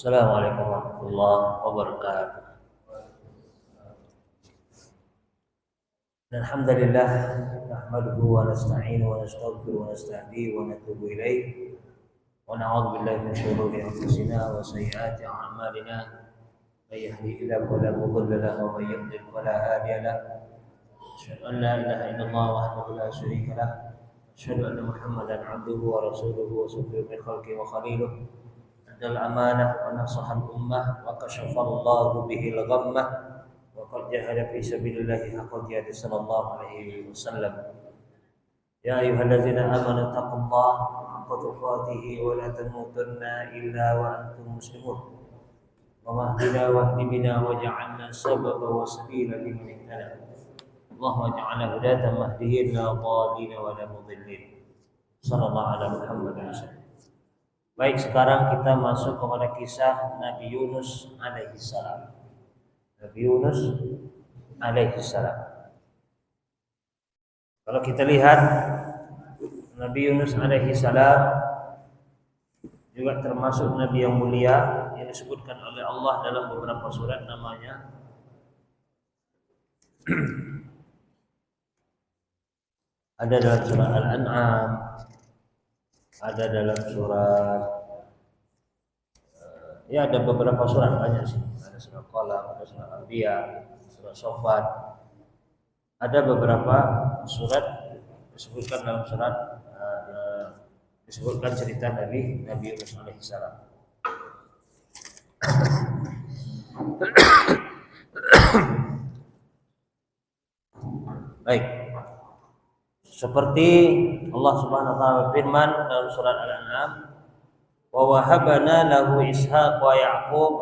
Assalamualaikum warahmatullahi wabarakatuh. Alhamdulillah nahmaduhu wa nasta'inuhu wa nastaghfiruhu wa nastahdihi wa natubu ilaih wa na'udzu billahi min shururi anfusina wa sayyiati a'malina may yahdihillahu fala mudilla lahu wa may yudlil fala hadiya lahu asyhadu an la ilaha illallah wahdahu la syarika lahu asyhadu anna muhammadan 'abduhu wa rasuluhu wa safiyuhu min khalqihi wa khaliluhu adal amanah wa nasahal ummah wa kashafallahu bihil ghammah wa qad jahada fi sabilillahi haqqa jihadi sallallahu alaihi wasallam. Ya ayyuhallazina amanu taqullaha haqqa tuqatih wa la tamutunna illa wa antum muslimun. Wa mahdina wahdi bina waj'alna sababa wa sabila liman ihtada. Allahumma ja'alna hudatan mahdiyin la dhalin wa la mudillin. Sallallahu ala Muhammadin wasallam. Baik, sekarang kita masuk kepada kisah Nabi Yunus alaihi salam. Nabi Yunus alaihi salam. Kalau kita lihat Nabi Yunus alaihi salam juga termasuk nabi yang mulia yang disebutkan oleh Allah dalam beberapa surat, namanya ada dalam surah Al-An'am, ada dalam surat ya ada beberapa surat, banyak sih. Ada surah Qalam, ada surah Anbiya, surah Shafat. Ada beberapa surat disebutkan dalam surat disebutkan cerita Nabi Yunus alaihi salam. Baik. Seperti Allah Subhanahu wa taala berfirman dalam surat Al-An'am, wa wahabana lahu ishaq wa ya'qub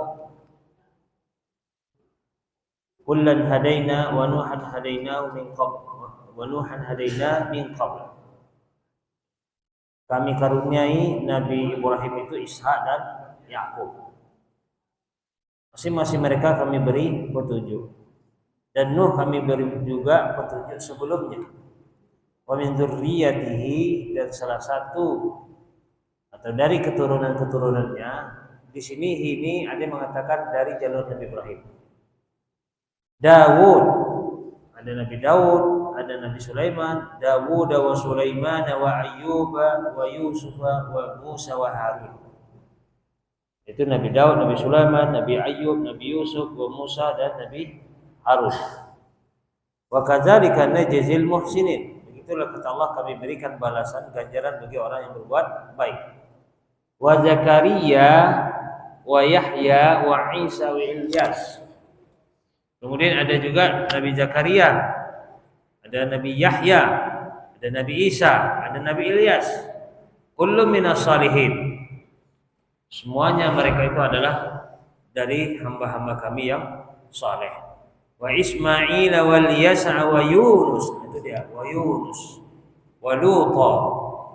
kullan hadaina wa nuhan hadaina min qabl. Kami karuniai Nabi Ibrahim itu Ishak dan Ya'qub. Masing-masing mereka kami beri petunjuk. Dan Nuh kami beri juga petunjuk sebelumnya. Wa min dzurriyyatihi, dan salah satu atau dari keturunan-keturunannya, di sini ini ada yang mengatakan dari jalur Nabi Ibrahim. Dawud, ada Nabi Dawud, ada Nabi Sulaiman, Dawud wa Sulaiman wa Ayyub wa Yusuf wa Musa wa Harun. Itu Nabi Dawud, Nabi Sulaiman, Nabi Ayyub, Nabi Yusuf, wa Musa, dan Nabi Harun. Wa kadzalika najzil muhsinin. Begitulah kata Allah, kami berikan balasan ganjaran bagi orang yang berbuat baik. Wa Zakaria wa Yahya wa Isa wa Ilyas. Kemudian ada juga Nabi Zakaria, ada Nabi Yahya, ada Nabi Isa, ada Nabi Ilyas. Kullu minas salihin. Semuanya mereka itu adalah dari hamba-hamba kami yang saleh. Wa Ismail wal Yasa wa Yunus, itu dia, wa Yunus wa Luta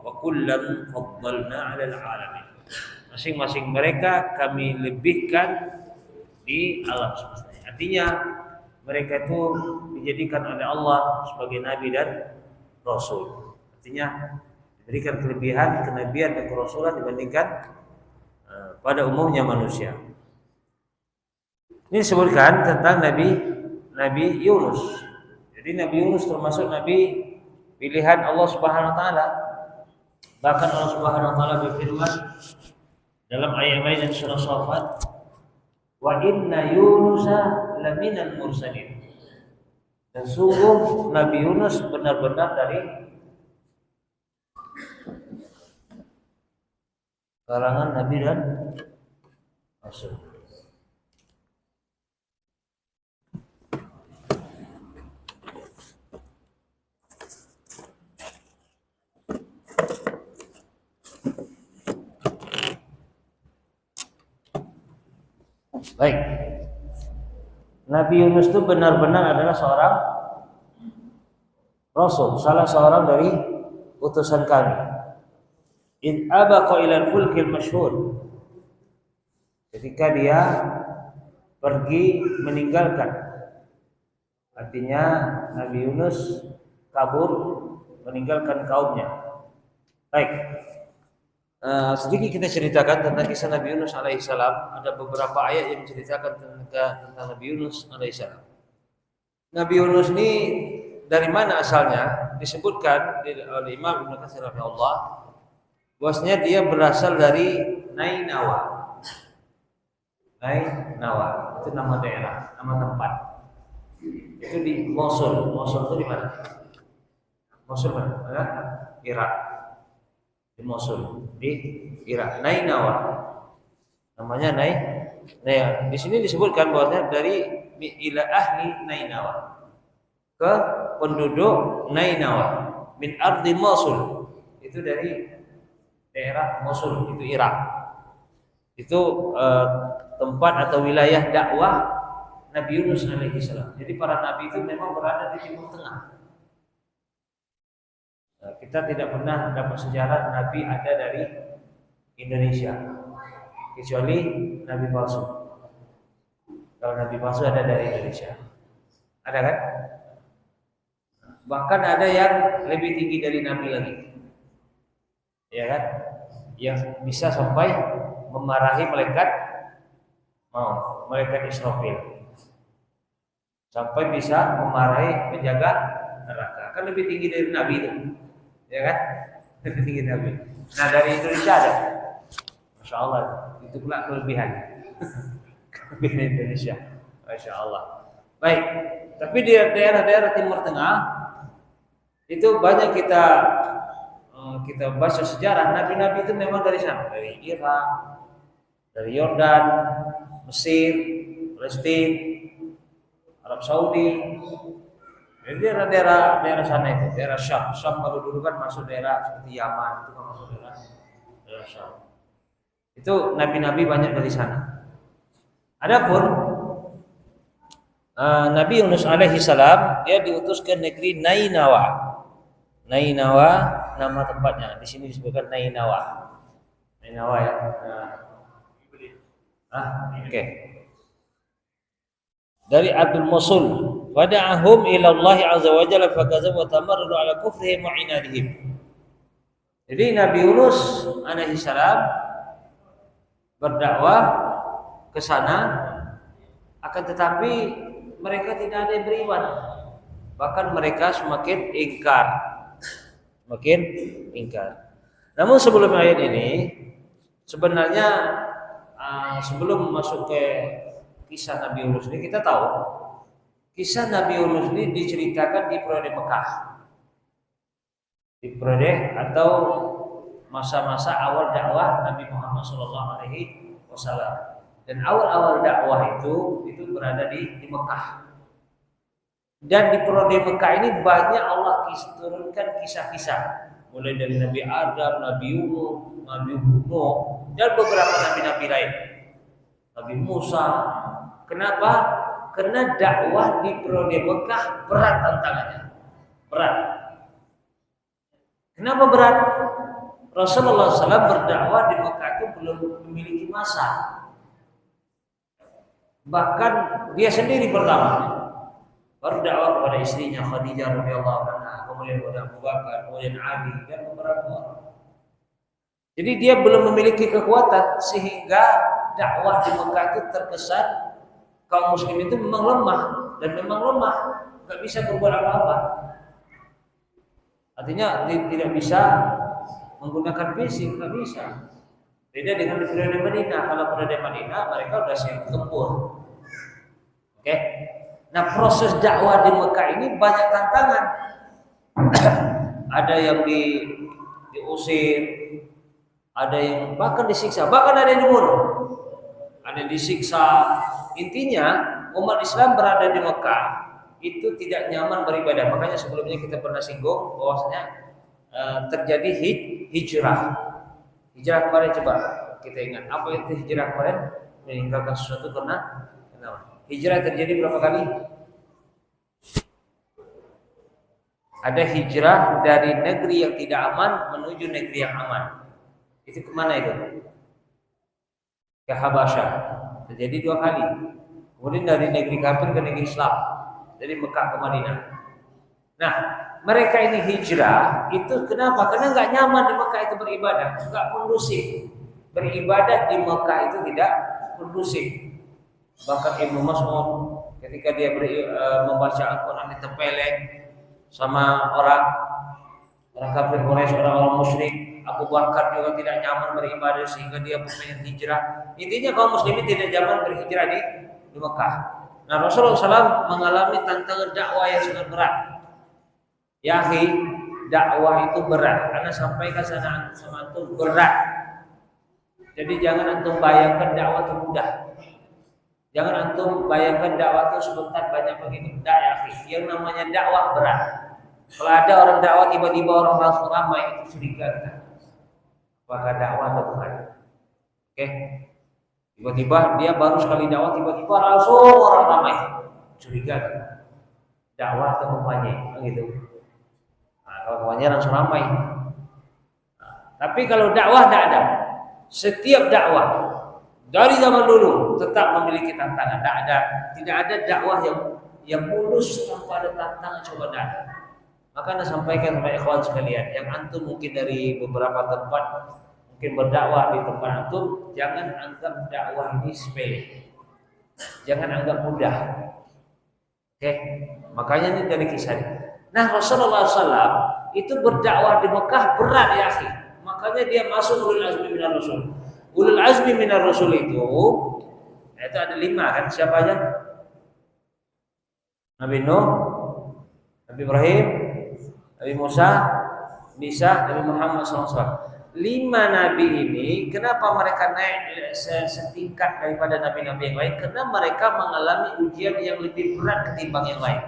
wa kullan faddalna 'alal 'alamin. Masing-masing mereka kami lebihkan di alam semesta. Artinya mereka itu dijadikan oleh Allah sebagai nabi dan rasul. Artinya diberikan kelebihan kenabian dan kerasulan dibandingkan pada umumnya manusia. Ini disebutkan tentang Nabi Yunus. Jadi Nabi Yunus termasuk nabi pilihan Allah Subhanahu wa taala. Bahkan Allah Subhanahu wa taala berfirman dalam ayat-ayat surah Shafat, wa inna Yunusa laminal mursalin. Dan sungguh Nabi Yunus benar-benar dari kalangan nabi dan rasul. Baik. Nabi Yunus itu benar-benar adalah seorang rasul, salah seorang dari utusan kami. In abaqa ila al-fulkil masyhur. Ketika dia pergi meninggalkan, artinya Nabi Yunus kabur meninggalkan kaumnya. Baik. Sedikit kita ceritakan tentang kisah Nabi Yunus alaihissalam. Ada beberapa ayat yang menceritakan tentang Nabi Yunus alaihissalam. Nabi Yunus ini dari mana asalnya? Disebutkan oleh Imam Ibnu Katsir rahimahullah bahwasanya dia berasal dari Nainawa. Nainawa itu nama daerah, nama tempat. Itu di Mosul. Mosul itu di mana? Mosul mana? Irak. Di Mosul, di Irak. Nainawa. Namanya Nah, di sini disebutkan bahwasanya dari ila ahli Nainawa, ke penduduk Nainawa, min ardi Mosul, itu dari daerah Mosul, itu Irak. Itu tempat atau wilayah dakwah Nabi Yunus alaihissalam. Jadi para nabi itu memang berada di Timur Tengah. Kita tidak pernah dapat sejarah nabi ada dari Indonesia, kecuali nabi palsu. Kalau nabi palsu ada dari Indonesia, ada kan? Bahkan ada yang lebih tinggi dari nabi lagi, ya kan? Yang bisa sampai memarahi malaikat Israfil, sampai bisa memarahi penjaga neraka. Kan lebih tinggi dari nabi itu, ya kan? Lebih tinggi dari nabi. Nah, dari Indonesia ada, masya Allah, itu pula kelebihan. Kelebihan Indonesia, masya Allah. Baik, tapi di daerah-daerah Timur Tengah itu banyak kita baca sejarah nabi-nabi itu memang dari sana, dari Irak, dari Yordan, Mesir, Palestina, Arab Saudi. Jadi daerah sana itu, daerah Syam. Syam kalau dulu kan masuk daerah seperti Yaman, itu kan masuk daerah Syam. Itu nabi-nabi banyak dari sana. Adapun Nabi Yunus alaihi salam dia diutus ke negeri Nainawa. Nainawa nama tempatnya. Di sini disebutkan Nainawa. Nainawa ya. Oke. Dari Abdul Mosul, wada'ahum ila Allah azza wa jalla fakazabu wa tamarradu ala kufrihim wa inadihim. Jadi Nabi Yunus alaihi salam berdakwah ke sana, akan tetapi mereka tidak ada yang beriman. Bahkan mereka semakin ingkar. Namun sebelum ayat ini, sebenarnya sebelum masuk ke kisah Nabi Yunus ini, kita tahu kisah Nabi Yunus ini diceritakan di periode Mekah, di periode atau masa-masa awal dakwah Nabi Muhammad SAW. Dan awal-awal dakwah itu berada di Mekah. Dan di periode Mekah ini banyak Allah turunkan kisah-kisah, mulai dari Nabi Adam, Nabi Yunus, Nabi Nuh, dan beberapa nabi-nabi lain, Nabi Musa. Kenapa? Karena dakwah di periode Mekah berat tantangannya, berat. Kenapa berat? Rasulullah SAW berdakwah di Mekah itu belum memiliki masa. Bahkan dia sendiri pertama berdakwah kepada istrinya Khadijah radhiyallahu anha, kemudian kepada Abu Bakar, kemudian Ali dan beberapa orang. Jadi dia belum memiliki kekuatan sehingga dakwah di Mekah itu terkesan kaum muslim itu memang lemah, nggak bisa berbuat apa-apa. Artinya tidak bisa menggunakan fisik, nggak bisa. Beda dengan di periode Madinah. Kalau periode Madinah mereka sudah siap tempur. Oke. Nah, proses dakwah di Mekah ini banyak tantangan. Ada yang diusir, ada yang bahkan disiksa, bahkan ada yang dibunuh, ada yang disiksa. Intinya umat Islam berada di Mekah itu tidak nyaman beribadah. Makanya sebelumnya kita pernah singgung bahwasanya terjadi hijrah. Hijrah kemarin coba kita ingat apa itu hijrah kemarin, meninggalkan sesuatu karena hijrah terjadi berapa kali? Ada hijrah dari negeri yang tidak aman menuju negeri yang aman. Itu kemana itu? Ke Habasyah. Terjadi 2 kali. Kemudian dari negeri kafir ke negeri Islam. Dari Mekah ke Madinah. Nah, mereka ini hijrah itu kenapa? Karena nggak nyaman di Mekah itu beribadah, nggak kondusif. Beribadah di Mekah itu tidak kondusif. Bahkan Ibnu Mas'ud ketika dia membaca Al-Quran ditempeleng sama orang kafir Quraisy, orang musyrik. Abu Bakar juga tidak nyaman beribadah sehingga dia pengen hijrah. Intinya kaum muslimin tidak nyaman berhijrah di Mekah. Nah, Rasulullah SAW mengalami tantangan dakwah yang sangat berat. Ya akhi, dakwah itu berat. Karena sampaikan sama antum berat. Jadi jangan antum bayangkan dakwah itu mudah. Jangan antum bayangkan dakwah itu sebentar banyak begitu. Tidak ya akhi. Yang namanya dakwah berat. Kalau ada orang dakwah tiba-tiba orang langsung ramai itu curiga kita. Apakah dakwah atau bukan? Oke. Tiba-tiba dia baru sekali dakwah tiba-tiba langsung orang ramai. Curiga kita. Dakwah atau kampanye gitu. Nah, kalau kampanye langsung ramai. Nah, tapi kalau dakwah tidak ada. Setiap dakwah dari zaman dulu tetap memiliki tantangan. Tidak ada dakwah yang mulus tanpa ada tantangan, coba tidak ada. Maka Anda sampaikan kepada ikhwan sekalian, yang antum mungkin dari beberapa tempat mungkin berdakwah di tempat antum, jangan anggap dakwah ini sepele. Jangan anggap mudah. Oke, makanya ini dari kisah ini. Nah, Rasulullah SAW itu berdakwah di Mekah berat ya akhi. Makanya dia masuk ulul azmi minar rasul. Ulul azmi minar rasul itu ada 5 kan, siapa aja? Nabi Nuh, Nabi Ibrahim, Nabi Musa, Isa, Nabi Muhammad SAW. 5 nabi ini, kenapa mereka naik setingkat daripada nabi-nabi yang lain? Karena mereka mengalami ujian yang lebih berat ketimbang yang lain.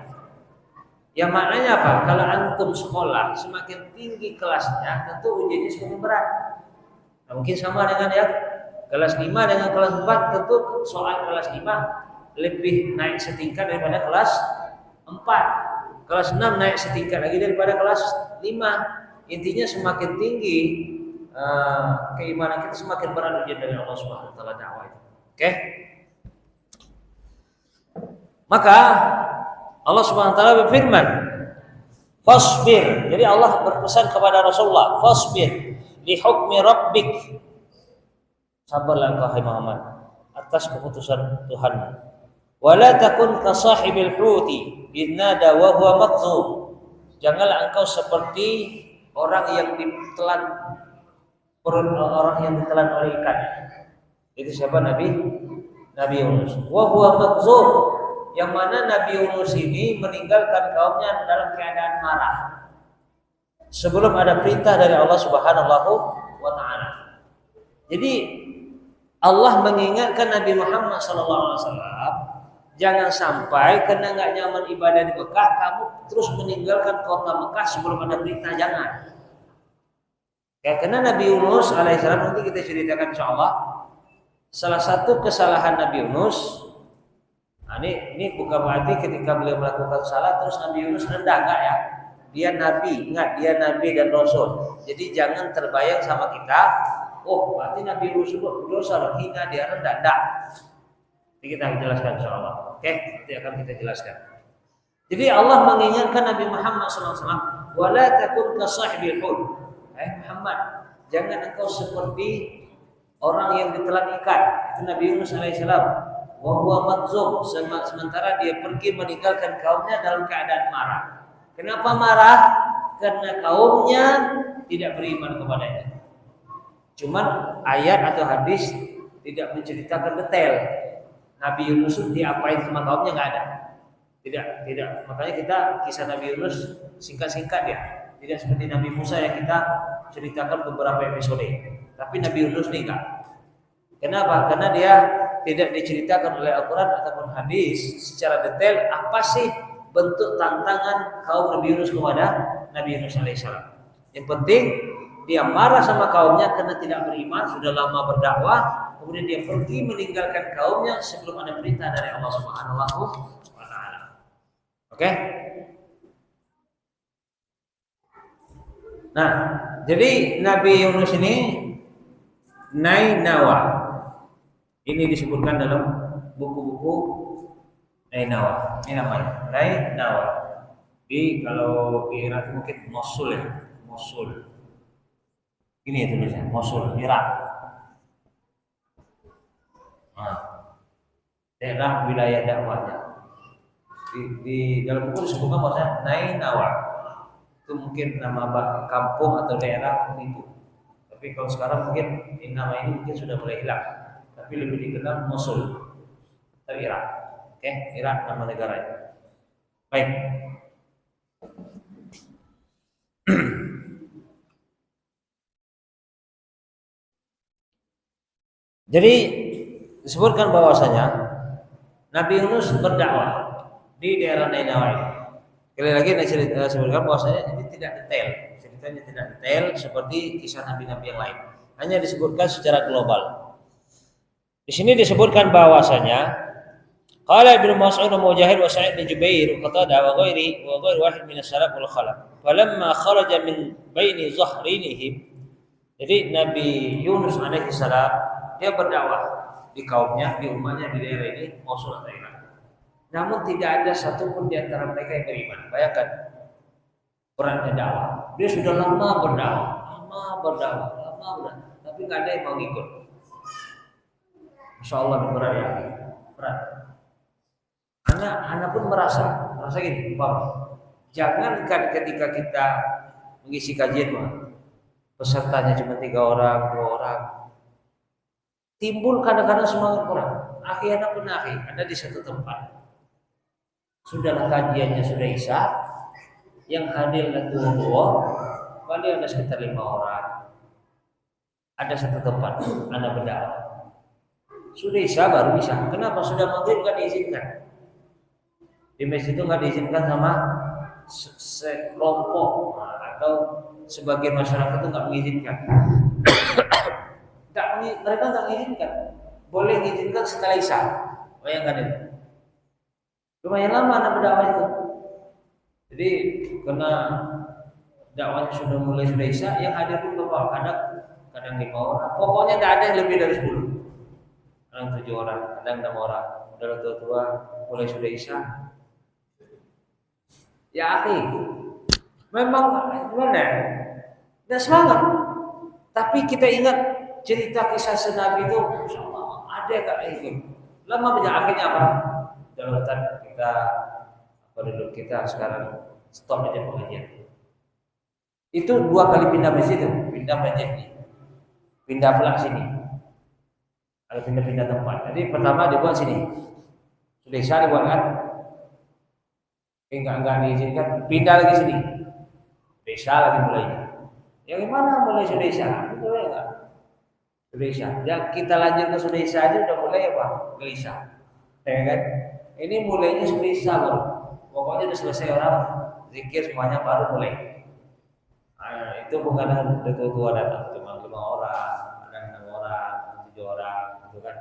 Yang maknanya apa? Kalau antum sekolah semakin tinggi kelasnya, tentu ujiannya semakin berat. Nah, mungkin sama dengan ya kelas 5 dengan kelas 4, tentu soal kelas 5 lebih naik setingkat daripada kelas 4. Kelas 6 naik setingkat lagi daripada kelas 5. Intinya semakin tinggi keimanan kita, semakin berat ujian dari Allah Subhanahu wa taala dakwah itu. Oke? Maka Allah Subhanahu wa taala berfirman, "Fasbir." Jadi Allah berpesan kepada Rasulullah, "Fasbir li hukmi rabbik." Sabarlah engkau hai Muhammad atas keputusan Tuhanmu. Wala takun ka sahibil huti idnada wa huwa makdzum. Janganlah engkau seperti orang yang ditelan oleh ikan. Itu siapa? Nabi Yunus. Wa huwa makdzum, yang mana Nabi Yunus ini meninggalkan kaumnya dalam keadaan marah. Sebelum ada perintah dari Allah Subhanahu wa taala. Jadi Allah mengingatkan Nabi Muhammad SAW, jangan sampai karena nggak nyaman ibadah di Mekah, kamu terus meninggalkan kota Mekah sebelum ada perintah, jangan. Ya, karena Nabi Yunus alaihissalam, nanti kita ceritakan insyaallah, salah satu kesalahan Nabi Yunus. Nah, ini bukan berarti ketika beliau melakukan salah terus Nabi Yunus rendah, enggak ya. Dia nabi, ingat dia nabi dan rasul. Jadi jangan terbayang sama kita, oh berarti Nabi Yunus berdosa, hina dia rendah, enggak. Jadi kita jelaskan insyaallah. Oke, nanti akan kita jelaskan. Jadi Allah mengingatkan Nabi Muhammad SAW, wala takun ka sahibil hud. Muhammad, jangan engkau seperti orang yang ditelan ikan. Itu Nabi Yunus alaihissalam. Wa huwa makzum, sementara dia pergi meninggalkan kaumnya dalam keadaan marah. Kenapa marah? Karena kaumnya tidak beriman kepadanya. Cuman ayat atau hadis tidak menceritakan detail Nabi Yunus diapain sama kaumnya, nggak ada. Tidak. Makanya kita kisah Nabi Yunus singkat-singkat ya. Tidak seperti Nabi Musa yang kita ceritakan beberapa episode. Tapi Nabi Yunus ini enggak. Kenapa? Karena dia tidak diceritakan oleh Al-Quran ataupun hadis secara detail apa sih bentuk tantangan kaum Nabi Yunus kepada Nabi Yunus alaihissalam. Yang penting dia marah sama kaumnya karena tidak beriman, sudah lama berdakwah, kemudian dia pergi meninggalkan kaumnya sebelum ada perintah dari Allah Subhanahu wa taala. Oke? Nah, jadi Nabi Yunus ini Nainawa. Ini disebutkan dalam buku-buku Nainawa. Ini namanya Nainawa. Kalau di Irak mungkin Mosul ya, Mosul. Ini ya tulisannya, Mosul, Irak. Nah, daerah wilayah dakwahnya. Di dalam buku disebutkan bahwasanya Nainawa. Itu mungkin nama kampung atau daerah itu. Tapi kalau sekarang mungkin nama ini mungkin sudah mulai hilang. Tapi lebih dikenal Mosul atau Irak. Oke, Irak nama negaranya. Baik. Jadi disebutkan bahwasanya Nabi Yunus berdakwah di daerah Nainawa ini. Sekali lagi disebutkan bahwasanya ini tidak detail, ceritanya tidak detail seperti kisah nabi-nabi yang lain. Hanya disebutkan secara global. Di sini disebutkan bahwasanya qala Ibnu Mas'ud wa Mujahid wa Sa'id bin Jubair wa Qatadah wa ghairi wahid min as-salaf wal khalaf. Falamma kharaja min baini zahrinihim. Jadi Nabi Yunus alaihi salam dia berdakwah di kaumnya, di umatnya di daerah ini Mosul atau Irak. Namun tidak ada satupun di antara mereka yang beriman. Bayangkan beratnya dakwah. Dia sudah lama berdakwah, tapi nggak ada yang mau ikut. Insya Allah berat ya, berat. Anak pun merasa gini, jangan ketika kita mengisi kajian, pesertanya cuma 3 orang, 2 orang. Timbul kadang-kadang semangat kurang. Akhirnya pun ada di satu tempat. Sudahlah kajiannya sudah isya, yang hadir dua, paling ada sekitar 5 orang. Ada satu tempat, anak berdakwah. Sudah isya baru isya. Kenapa? Sudah maghrib nggak diizinkan. Di masjid itu nggak diizinkan sama sekelompok atau sebagian masyarakat itu nggak mengizinkan. Mereka nggak mengizinkan. Boleh diizinkan setelah isya. Bayangkan itu. Lumayan lama anak berdakwah itu. Jadi karena dakwahnya sudah isya, yang hadir pun beberapa, kadang 5 orang. Pokoknya tidak ada yang lebih dari 10. Kadang 7 orang, kadang 6 orang. Udah tua-tua mulai sudah isya. Ya akhi, memang gimana? Tidak semangat. Tapi kita ingat cerita kisah Nabi itu, Masya Allah, ada gak itu? Lama banyak akhirnya apa? Daratan kita sekarang stop aja pengajian. Itu 2 kali pindah masjid itu, pindah masjid ini, pindah pula sini, ada pindah tempat. Jadi pertama dibuat sini, sudah isya dibuat kan, enggak diizinkan, pindah lagi sini, isya lagi mulainya. Yang gimana mulai sudah isya? Itu ya enggak? Sudah isya. Ya kita lanjut ke sudah isya aja udah mulai apa? Ke isya, ya kan? Ini mulainya sudah isya baru. Pokoknya sudah selesai orang zikir semuanya baru mulai. Nah, itu bukan tua datang cuma 5 orang, ada 6 orang, 7 orang, gitu kan.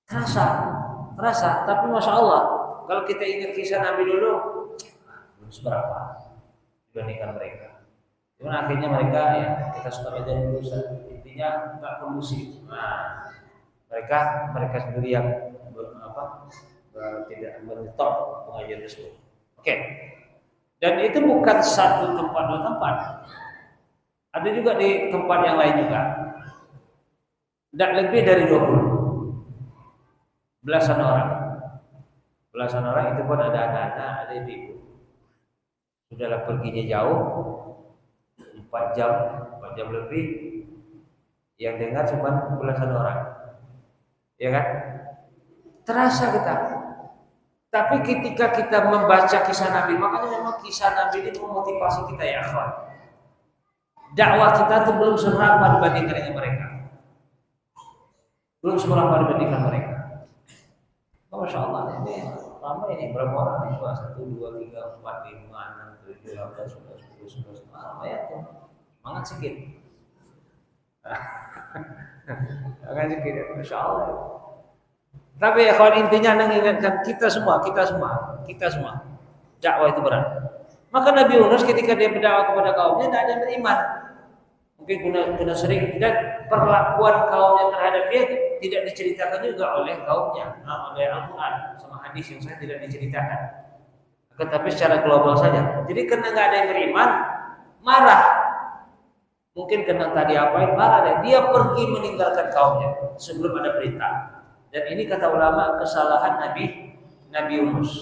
Terasa. Tapi masya Allah, kalau kita ingat kisah Nabi dulu, belum seberapa dibandingkan mereka. Cuma akhirnya mereka ya kita suka aja dulu, intinya nggak kondusif. Nah, mereka sendiri yang tidak menetap pengajian tersebut. Oke. Dan itu bukan satu tempat, 2 tempat. Ada juga di tempat yang lain juga. Tidak lebih dari 20. Belasan orang itu pun ada anak-anak, ada ibu. Sudahlah perginya jauh, 4 jam lebih. Yang dengar cuma belasan orang. Ya kan? Terasa kita. Tapi ketika kita membaca kisah Nabi, makanya memang kisah Nabi ini memotivasi kita ya akhwan. Dakwah kita itu belum seberapa dibandingkan dengan mereka. Masya Allah, ini lama ini berapa orang? 1, 2, 3, 4, 5, 6, 7, 8, 9, 10, 11. Lama ya tuh. Semangat sikit. Semangat sikit, Masya Allah. Tapi ya kawan, intinya mengingatkan kita semua. Dakwah itu berat. Maka Nabi Yunus ketika dia berdakwah kepada kaumnya tidak ada yang beriman. Mungkin guna sering, dan perlakuan kaumnya terhadap dia tidak diceritakan juga oleh kaumnya, oleh Al-Quran sama hadis yang saya tidak diceritakan. tetapi secara global saja. Jadi karena nggak ada yang beriman, marah. Mungkin karena tadi apain marah deh. Dia pergi meninggalkan kaumnya sebelum ada perintah. Dan ini kata ulama kesalahan Nabi Yunus,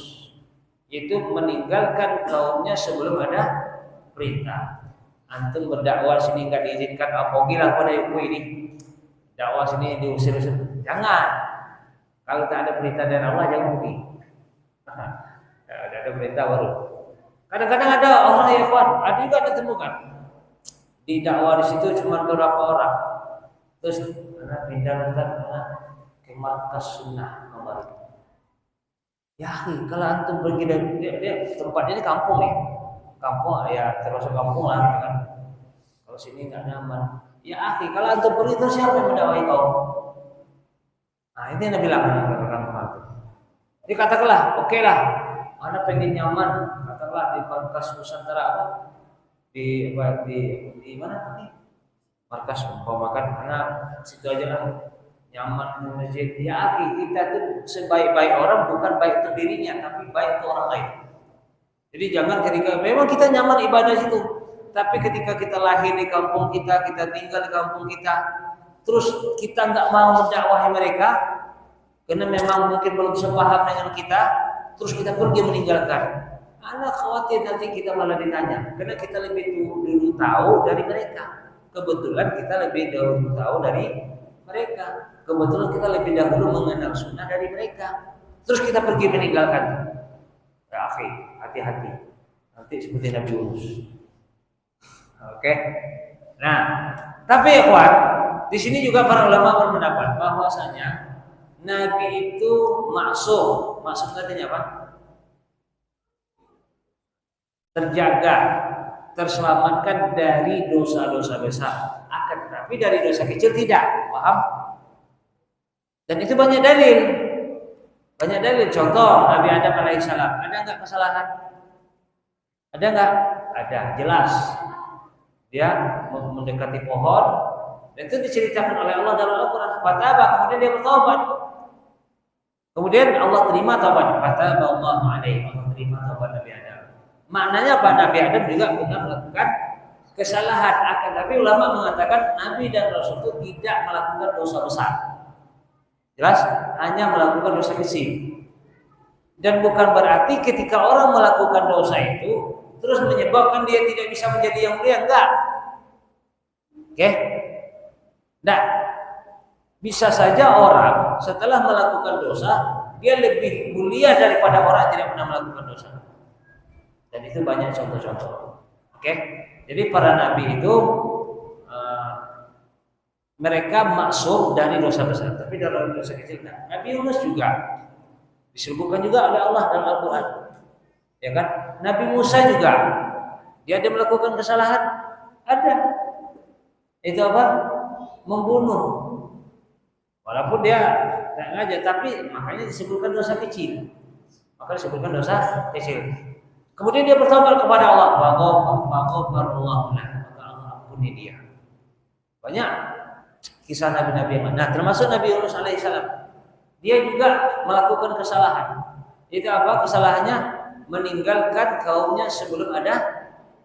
itu meninggalkan kaumnya sebelum ada perintah. Antum berdakwah sini nggak diizinkan, apogilah pada ibu ini. Dakwah sini diusir-usir. Jangan. Kalau tak ada perintah dari Allah jangan pergi. Ada perintah baru. Kadang-kadang ada orang yang ada juga ditemukan di dakwah di situ cuma beberapa orang. Terus anak pindah ke markas sunnah kemarin. Ya, kalau antum pergi dari dia tempatnya ini kampung ya. Kampung ya termasuk kampung lah gitu kan. Kalau sini nggak nyaman. Ya akhi, kalau antum pergi terus siapa yang mendakwai kau? Nah ini yang bilang jadi katakanlah, oke lah, anak pengen nyaman, katakanlah di markas Nusantara apa? Di mana nih? Markas umpamakan anak situ aja lah, nyaman di masjid. Ya akhi, kita tuh sebaik-baik orang bukan baik untuk dirinya, tapi baik untuk orang lain. Jadi jangan ketika memang kita nyaman ibadah situ, tapi ketika kita lahir di kampung kita tinggal di kampung kita, terus kita nggak mau mendakwahi mereka, karena memang mungkin belum sepaham dengan kita, terus kita pergi meninggalkan. Anak khawatir nanti kita malah ditanya, karena kita lebih dulu tahu dari mereka. Kebetulan kita lebih dahulu tahu dari mereka. Kebetulan kita lebih dahulu mengenal sunnah dari mereka. Terus kita pergi meninggalkan. Ya akhi, hati-hati. Nanti seperti Nabi Yunus. Oke. Nah, tapi ya kawan, di sini juga para ulama berpendapat bahwasanya Nabi itu maksum. Maksum artinya apa? Terjaga, terselamatkan dari dosa-dosa besar. Akan tetapi dari dosa kecil tidak. Paham? Dan itu banyak dalil. Banyak dalil. Contoh Nabi Adam alaihissalam. Ada enggak kesalahan? Ada enggak? Ada. Jelas. Dia mendekati pohon. Dan itu diceritakan oleh Allah dalam Al-Quran. Fataba, kemudian dia bertaubat. Kemudian Allah terima taubat. Fataba Allah alaihi. Allah terima taubat Nabi Adam. Maknanya Pak Nabi Adam juga pernah melakukan kesalahan. Akan tapi ulama mengatakan Nabi dan Rasul itu tidak melakukan dosa besar. Jelas? Hanya melakukan dosa kecil. Dan bukan berarti ketika orang melakukan dosa itu terus menyebabkan dia tidak bisa menjadi yang mulia, enggak. Oke? Nah, bisa saja orang setelah melakukan dosa dia lebih mulia daripada orang yang tidak pernah melakukan dosa. Dan itu banyak contoh-contoh. Oke? Jadi para nabi itu mereka maksum dari dosa besar, tapi dari dosa kecil tidak. Nabi Yunus juga disebutkan juga oleh Allah dalam Al-Quran. Ya kan? Nabi Musa juga dia ada melakukan kesalahan, ada. Itu apa? Membunuh. Walaupun dia tidak ngajar, tapi makanya disebutkan dosa kecil. Maka disebutkan dosa kecil. Kemudian dia bertobat kepada Allah. Faghfarallahu lahu, maka Allah ampuni dia. Banyak kisah nabi-nabi yang nah termasuk Nabi Yunus alaihissalam. Dia juga melakukan kesalahan. Itu apa kesalahannya? Meninggalkan kaumnya sebelum ada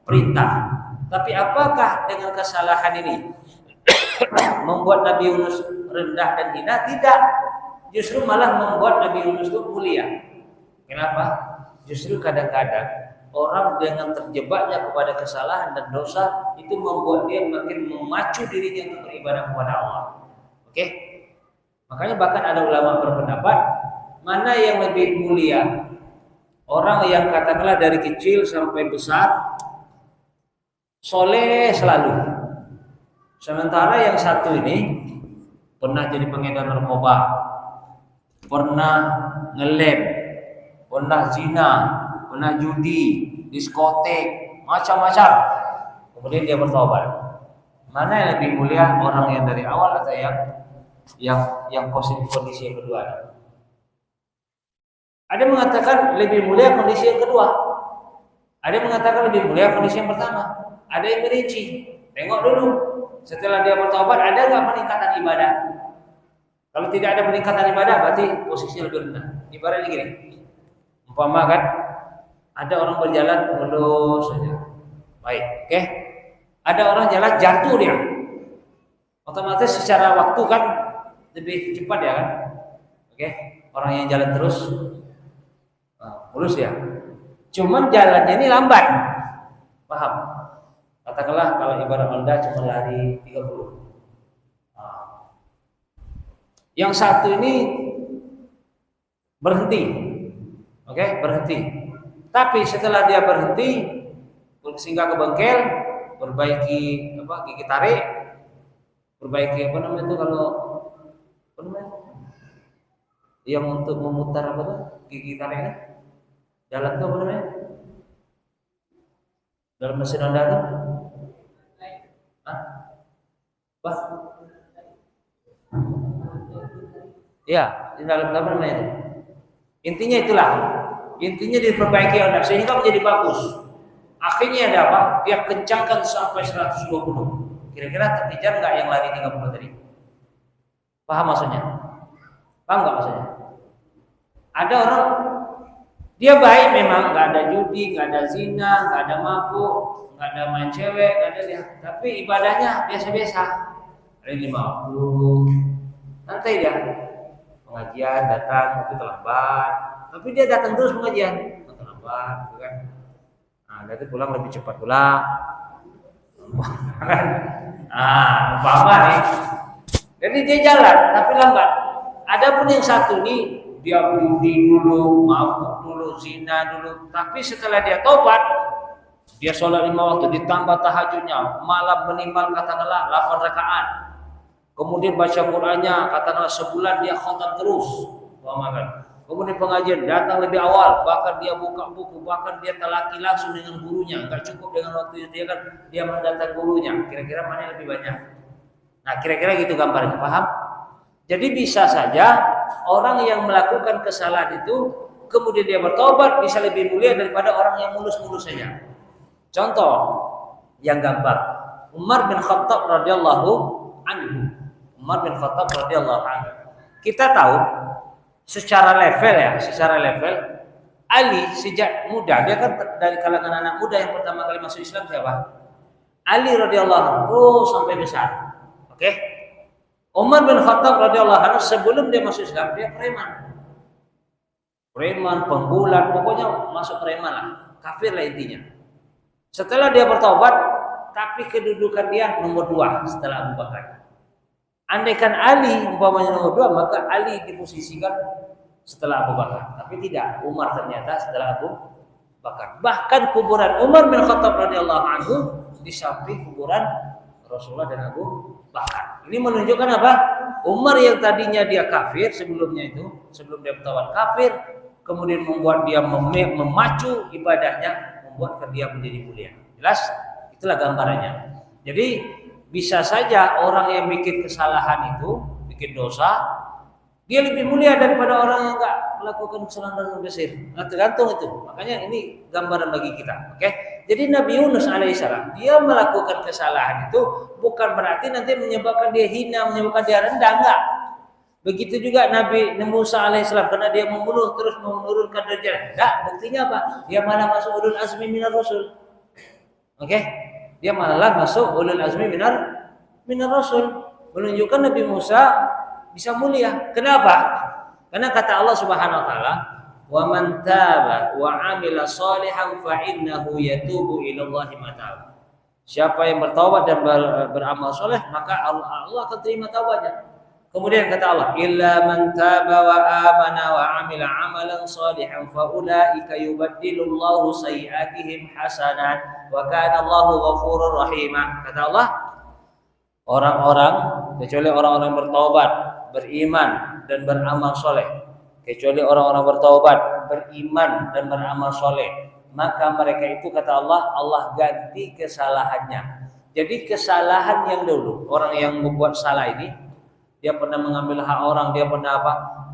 perintah. Tapi apakah dengan kesalahan ini membuat Nabi Yunus rendah dan hina? Tidak. Justru malah membuat Nabi Yunus itu mulia. Kenapa? Justru kadang-kadang orang dengan terjebaknya kepada kesalahan dan dosa itu membuat dia makin memacu dirinya untuk beribadah kepada Allah. Oke? Makanya bahkan ada ulama berpendapat mana yang lebih mulia? Orang yang katakanlah dari kecil sampai besar soleh selalu. Sementara yang satu ini pernah jadi pengedar narkoba, pernah ngelem, pernah zina, pernah judi, diskotek, macam-macam. Kemudian dia bertobat. Mana yang lebih mulia, orang yang dari awal atau yang kondisi yang kedua? Ada yang mengatakan lebih mulia kondisi yang kedua. Ada yang mengatakan lebih mulia kondisi yang pertama. Ada yang merinci. Tengok dulu. Setelah dia bertobat, ada nggak peningkatan ibadah? Kalau tidak ada peningkatan ibadah, berarti posisinya lebih rendah. Ibaratnya gini. Umpama kan, Ada orang berjalan mulus saja. Baik, oke. Ada orang jalan jatuh dia. Otomatis secara waktu kan lebih cepat ya kan? Oke. Orang yang jalan terus mulus ya. Cuman jalannya ini lambat. Paham? Katakanlah kalau ibarat Anda cuma lari 30. Yang satu ini berhenti. Oke, berhenti. Tapi setelah dia berhenti singgah ke bengkel, perbaiki gigi tarik, perbaiki apa namanya itu kalau apa namanya? Yang untuk memutar apa tuh? Gigi tariknya. Jalan tuh apa namanya? Dalam mesin Anda tuh? Apa? Ya, di dalam apa namanya itu? Intinya itulah. Intinya diperbaiki Anda sehingga menjadi bagus. Akhirnya ada apa? Dia kencangkan sampai 120. Kira-kira terkejar nggak yang lari 30 tadi? Paham maksudnya? Paham nggak maksudnya? Ada orang dia baik memang, nggak ada judi, nggak ada zina, nggak ada mabuk, nggak ada main cewek, nggak ada dia. Tapi ibadahnya biasa-biasa. Ada 50. Santai dia. Pengajian datang tapi terlambat. Tapi dia datang terus pengajian, terlambat, kan? Nah, nanti pulang lebih cepat pula. Umpama nih. Jadi dia jalan tapi lambat. Adapun yang satu nih, dia judi dulu, mabuk dulu, zina dulu. Tapi setelah dia tobat, dia sholat 5 waktu, ditambah tahajudnya, malam menimbang katakanlah 8 rakaat. Kemudian baca Qur'annya, katakanlah sebulan dia khatam terus. Kemudian pengajian datang lebih awal, bahkan dia buka buku, bahkan dia telaki langsung dengan gurunya. Enggak cukup dengan waktu dia kan dia mendatang gurunya. Kira-kira mana yang lebih banyak? Nah, kira-kira gitu gambarnya, paham? Jadi bisa saja orang yang melakukan kesalahan itu kemudian dia bertobat bisa lebih mulia daripada orang yang mulus-mulus saja. Contoh yang gampang, Umar bin Khattab radhiyallahu anhu. Umar bin Khattab radhiyallahu anhu. Kita tahu secara level Ali sejak muda, dia kan dari kalangan anak muda yang pertama kali masuk Islam siapa? Ali radhiyallahu anhu sampai besar. Oke? Umar bin Khattab radhiyallahu anhu sebelum dia masuk Islam dia preman. Preman, pembulat, pokoknya masuk preman lah. Kafir lah intinya. Setelah dia bertobat, tapi kedudukan dia nomor 2 setelah Abu Bakar. Andaikan Ali umpamanya nomor 2, maka Ali diposisikan setelah Abu Bakar. Tapi tidak, Umar ternyata setelah Abu Bakar. Bahkan kuburan Umar bin Khattab radhiyallahu anhu di samping kuburan Rasulullah dan Abu Bakar. Ini menunjukkan apa? Umar yang tadinya dia kafir sebelumnya itu, sebelum dia bertaubat kafir, kemudian membuat dia memacu ibadahnya, membuat dia menjadi mulia. Jelas? Itulah gambarannya. Jadi bisa saja orang yang bikin kesalahan itu, bikin dosa, dia lebih mulia daripada orang yang enggak melakukan kesalahan dan besar. Nah, tergantung itu. Makanya ini gambaran bagi kita. Oke? Jadi Nabi Yunus alaihissalam dia melakukan kesalahan itu bukan berarti nanti menyebabkan dia hina, menyebabkan dia rendah, enggak. Begitu juga Nabi Musa alaihissalam karena dia membunuh terus menurunkan derajat. Enggak, buktinya apa? Dia malah masuk ulul azmi minar rasul. Oke? Dia malah masuk ulul azmi minar rasul. Menunjukkan Nabi Musa bisa mulia. Kenapa? Karena kata Allah Subhanahu wa taala, "Wa man taba wa 'amila shalihan fa innahu yatubu ila Allahi mataba." Siapa yang bertaubat dan beramal soleh, maka Allah akan terima taubatnya. Kemudian kata Allah, "Illa man taba wa amana wa 'amila 'amalan shalihan fa ulaika yubaddilullahu sayyi'atihim hasanat wa kana Allahu ghafurur rahim." Kata Allah, orang-orang kecuali orang-orang bertaubat, beriman dan beramal soleh, kecuali orang-orang bertaubat, beriman dan beramal soleh, maka mereka itu kata Allah, Allah ganti kesalahannya. Jadi kesalahan yang dulu orang yang membuat salah ini, dia pernah mengambil hak orang, dia pernah apa?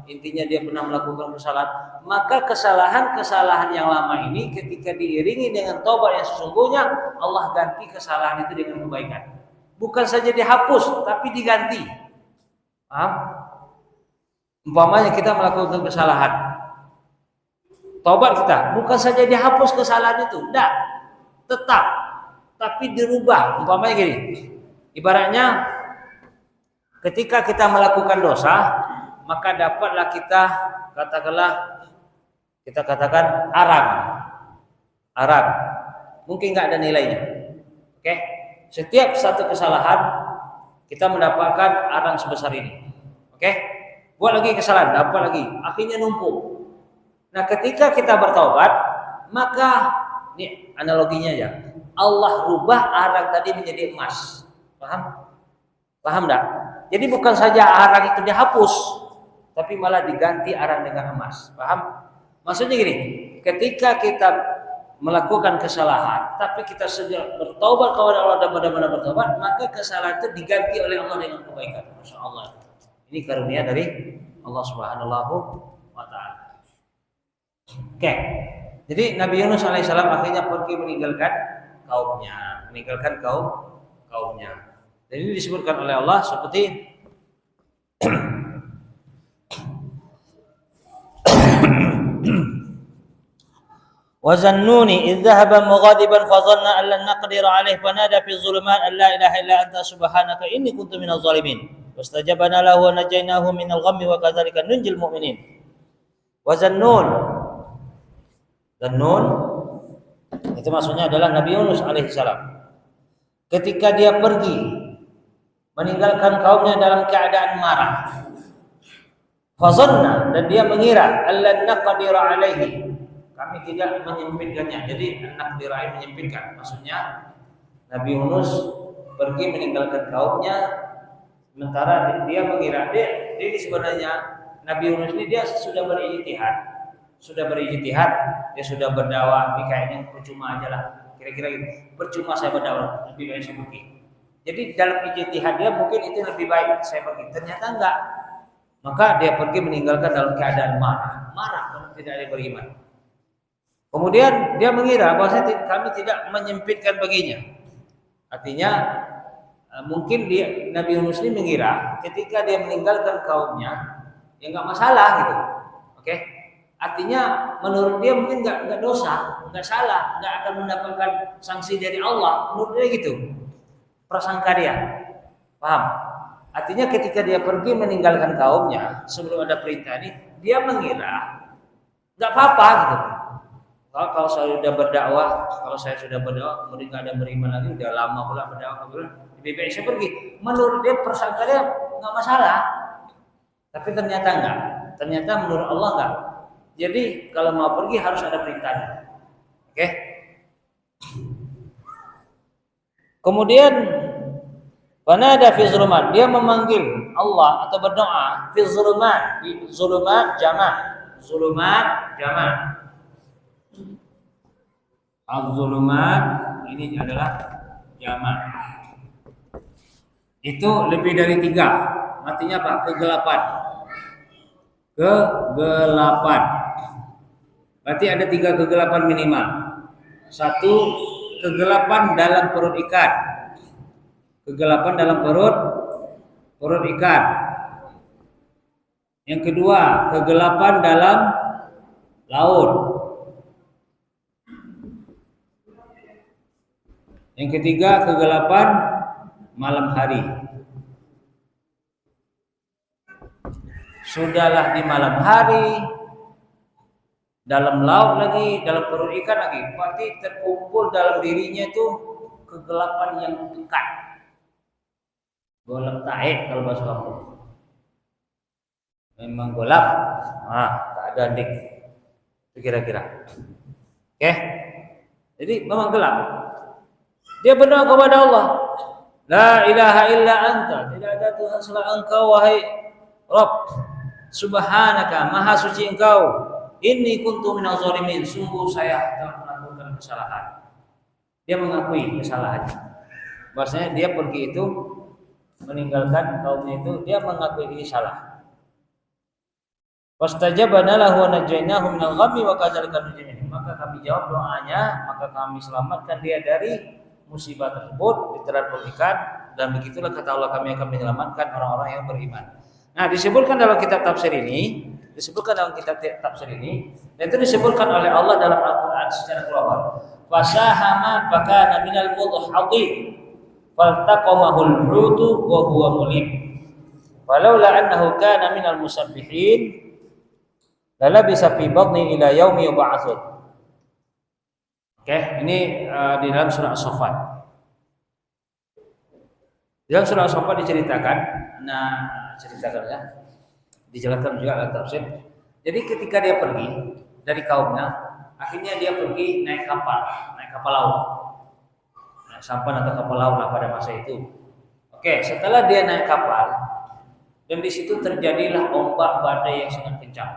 Intinya dia pernah melakukan kesalahan. Maka kesalahan-kesalahan yang lama ini ketika diiringi dengan taubat yang sesungguhnya, Allah ganti kesalahan itu dengan kebaikan. Bukan saja dihapus, tapi diganti. Paham? Umpamanya kita melakukan kesalahan, Taubat kita bukan saja dihapus kesalahan itu, enggak, tetap, tapi dirubah. Umpamanya gini, ibaratnya ketika kita melakukan dosa, maka dapatlah kita katakan arang, mungkin nggak ada nilainya. Oke, setiap satu kesalahan kita mendapatkan arang sebesar ini. Oke, buat lagi kesalahan, dapat lagi, akhirnya numpuk. Nah, ketika kita bertaubat, maka ini analoginya ya, Allah rubah arang tadi menjadi emas. Paham? Paham enggak? Jadi bukan saja arang itu dihapus, tapi malah diganti arang dengan emas. Paham? Maksudnya gini, ketika kita melakukan kesalahan, tapi kita segera bertaubat kepada Allah dan benar-benar bertaubat, maka kesalahan itu diganti oleh Allah dengan kebaikan. Masya Allah. Ini karunia dari Allah Subhanahu wa Ta'ala. Oke, jadi Nabi Yunus alaihissalam akhirnya pergi meninggalkan kaumnya. Dan ini disebutkan oleh Allah seperti wa zannuni idh dhahaba mughadiban fa dhanna an lan naqdir alayhi fanada fi dhulumat an la ilaha illa anta subhanaka inni kuntu minadh dhalimin wastajabna lahu wa najaynahu minal ghammi wa kadzalika nunjil mu'minin. Wa Zannun itu maksudnya adalah Nabi Yunus alaihissalam. Ketika dia pergi meninggalkan kaumnya dalam keadaan marah, fazanna, dan dia mengira allan naqdira alaihi, kami tidak menyempitkannya. Jadi naqdira menyempitkan, maksudnya Nabi Yunus pergi meninggalkan kaumnya, sementara dia mengira dia sebenarnya Nabi Yunus ini dia sudah berijtihad, dia sudah berdakwah, kayaknya percuma aja lah, kira-kira gitu. Percuma saya berdakwah, lebih baik saya pergi. Jadi dalam ijtihad dia mungkin itu lebih baik saya pergi. Ternyata enggak. Maka dia pergi meninggalkan dalam keadaan marah karena tidak ada beriman. Kemudian dia mengira bahwa kami tidak menyempitkan baginya. Artinya mungkin Nabi Yunus ini mengira ketika dia meninggalkan kaumnya ya enggak masalah gitu. Oke? Artinya menurut dia mungkin nggak dosa, nggak salah, nggak akan mendapatkan sanksi dari Allah. Menurut dia gitu, prasangka dia. Paham? Artinya ketika dia pergi meninggalkan kaumnya sebelum ada perintah ini, dia mengira nggak apa-apa gitu. Kalau saya sudah berdakwah, kemudian nggak ada beriman lagi, udah lama pula berdakwah, lebih baik saya pergi. Menurut dia prasangka dia nggak masalah, tapi ternyata enggak. Ternyata menurut Allah enggak. Jadi kalau mau pergi harus ada perintahnya. Oke? Kemudian wanada fi zulumat, dia memanggil Allah atau berdoa fi zulumat, di zulumat jamak. Az-zulumat ini adalah jamak. Itu lebih dari 3. Artinya apa? Kegelapan. Berarti ada 3 kegelapan minimal. 1, kegelapan dalam perut ikan. Kegelapan dalam perut ikan. Yang kedua, kegelapan dalam laut. Yang ketiga, kegelapan malam hari. Sudahlah di malam hari, dalam laut lagi, dalam perut ikan lagi, berarti terkumpul dalam dirinya itu kegelapan yang pekat. Golap taek kalau bahasa kampung. Memang golap, tak ada dik. Itu kira-kira. Oke? Jadi memang gelap. Dia berdoa kepada Allah. La ilaha illa anta, tidak ada Tuhan selain Engkau wahai Rabb. Subhanaka, maha suci Engkau. Inni kuntu minaz zalimin, sungguh saya telah melakukan kesalahan. Dia mengakui kesalahannya. Bahwasanya dia pergi itu meninggalkan kaumnya itu, dia mengakui ini salah. Wastajabna lahu wa najainahu minal ghammi wa kadzalika nunjil. Maka kami jawab doanya, maka kami selamatkan dia dari musibah tersebut, ditelan ikan, dan begitulah kata Allah, kami akan menyelamatkan orang-orang yang beriman. Nah, disebutkan dalam kitab tafsir ini disebutkan dalam kitab tafsir ini, dan itu disebutkan oleh Allah dalam Al-Qur'an secara global. Fasahama fakana minal mudhadhin faltaqamahul hutu wa huwa mulim. Walaula annahu kana minal musabbihin lalabisa fi batni ila yaumi yub'atsun. Oke, ini di dalam surah As-Saffat. Di dalam surah As-Saffat diceritakan, ya, dijelaskan juga dalam tafsir. Jadi ketika dia pergi dari kaumnya, akhirnya dia pergi naik kapal laut, naik sampan atau kapal laut lah pada masa itu. Oke, setelah dia naik kapal, dan di situ terjadilah ombak badai yang sangat kencang,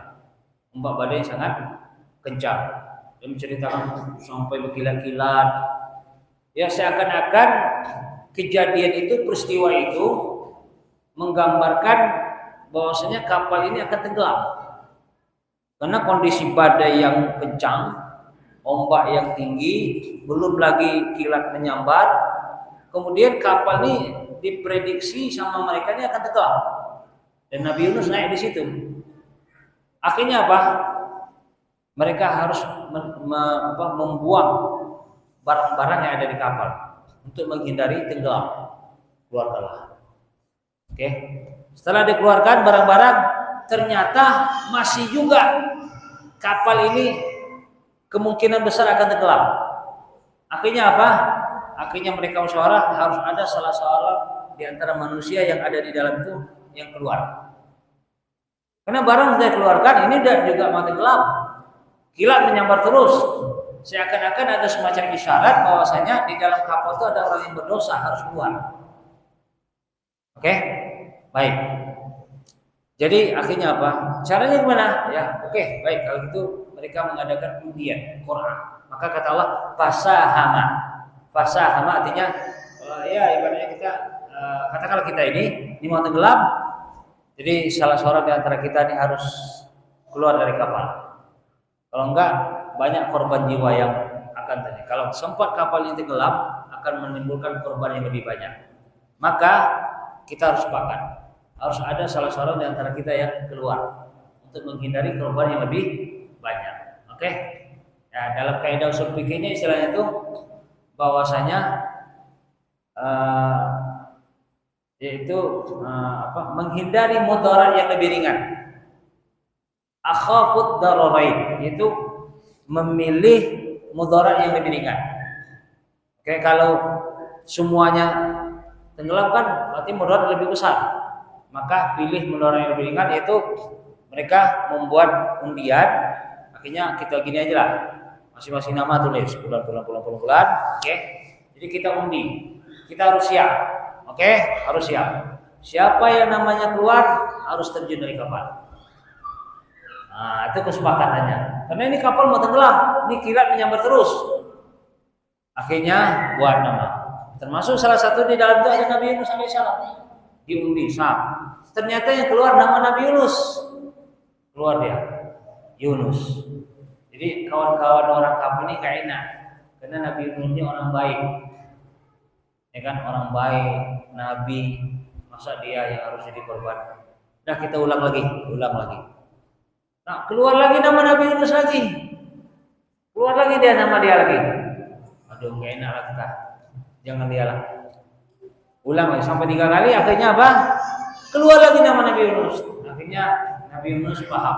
dan menceritakan sampai berkilat-kilat. Ya, seakan-akan kejadian itu, peristiwa itu menggambarkan bahwasanya kapal ini akan tenggelam karena kondisi badai yang kencang, ombak yang tinggi, belum lagi kilat menyambar. Kemudian kapal ini diprediksi sama mereka ini akan tenggelam, dan Nabi Yunus naik di situ. Akhirnya apa? Mereka harus membuang barang-barang yang ada di kapal untuk menghindari tenggelam. Keluarkanlah. Oke. Setelah dikeluarkan barang-barang, ternyata masih juga kapal ini kemungkinan besar akan tenggelam. Akhirnya apa? Akhirnya mereka musyawarah, harus ada salah seorang di antara manusia yang ada di dalam itu yang keluar. Karena barang sudah dikeluarkan, ini juga mati gelap, kilat menyambar terus. Seakan-akan ada semacam isyarat bahwasanya di dalam kapal itu ada orang yang berdosa, harus keluar. Oke, baik. Jadi akhirnya apa? Caranya gimana? Ya, oke, baik. Kalau gitu mereka mengadakan undian Quran. Maka kata Allah, fasahama. Fasahama artinya, ya ibaratnya kita katakanlah kita ini mau tenggelam. Jadi salah seorang di antara kita ini harus keluar dari kapal. Kalau enggak, banyak korban jiwa yang akan terjadi. Kalau sempat kapal ini tenggelam, akan menimbulkan korban yang lebih banyak. Maka kita harus sepakat, harus ada salah seorang di antara kita yang keluar untuk menghindari korban yang lebih banyak. Oke? Ya, dalam kaidah usul fikihnya istilahnya itu bahwasanya yaitu menghindari mudarat yang lebih ringan. Akhafud dararain, yaitu memilih mudarat yang lebih ringan. Oke, kalau semuanya tenggelam kan berarti mudarat lebih besar. Maka pilih mudarat yang lebih ringan, yaitu mereka membuat undian. Akhirnya kita gini aja lah, masing-masing nama tulis bulan. Oke, jadi kita undi, kita harus siap. Oke, harus siap. Siapa yang namanya keluar harus terjun dari kapal. Nah, itu kesepakatannya. Karena ini kapal mau tenggelam, ini kilat menyambar terus. Akhirnya buat nama. Termasuk salah satu di dalam itu ada Nabi Yunus alaihissalam. Diundi sah. Ternyata yang keluar nama Nabi Yunus. Keluar dia, Yunus. Jadi kawan-kawan orang kapal ini gak enak, karena Nabi Yunus ini orang baik. Ya kan, orang baik, Nabi, masa dia yang harus jadi korban. Nah, kita ulang lagi. Nah, keluar lagi nama Nabi Yunus lagi. Keluar lagi dia nama dia lagi. Aduh, gak enak lah kita. Jangan dia lah. Ulang lagi sampai 3 kali, akhirnya apa? Keluar lagi nama Nabi Yunus. Akhirnya Nabi Yunus paham.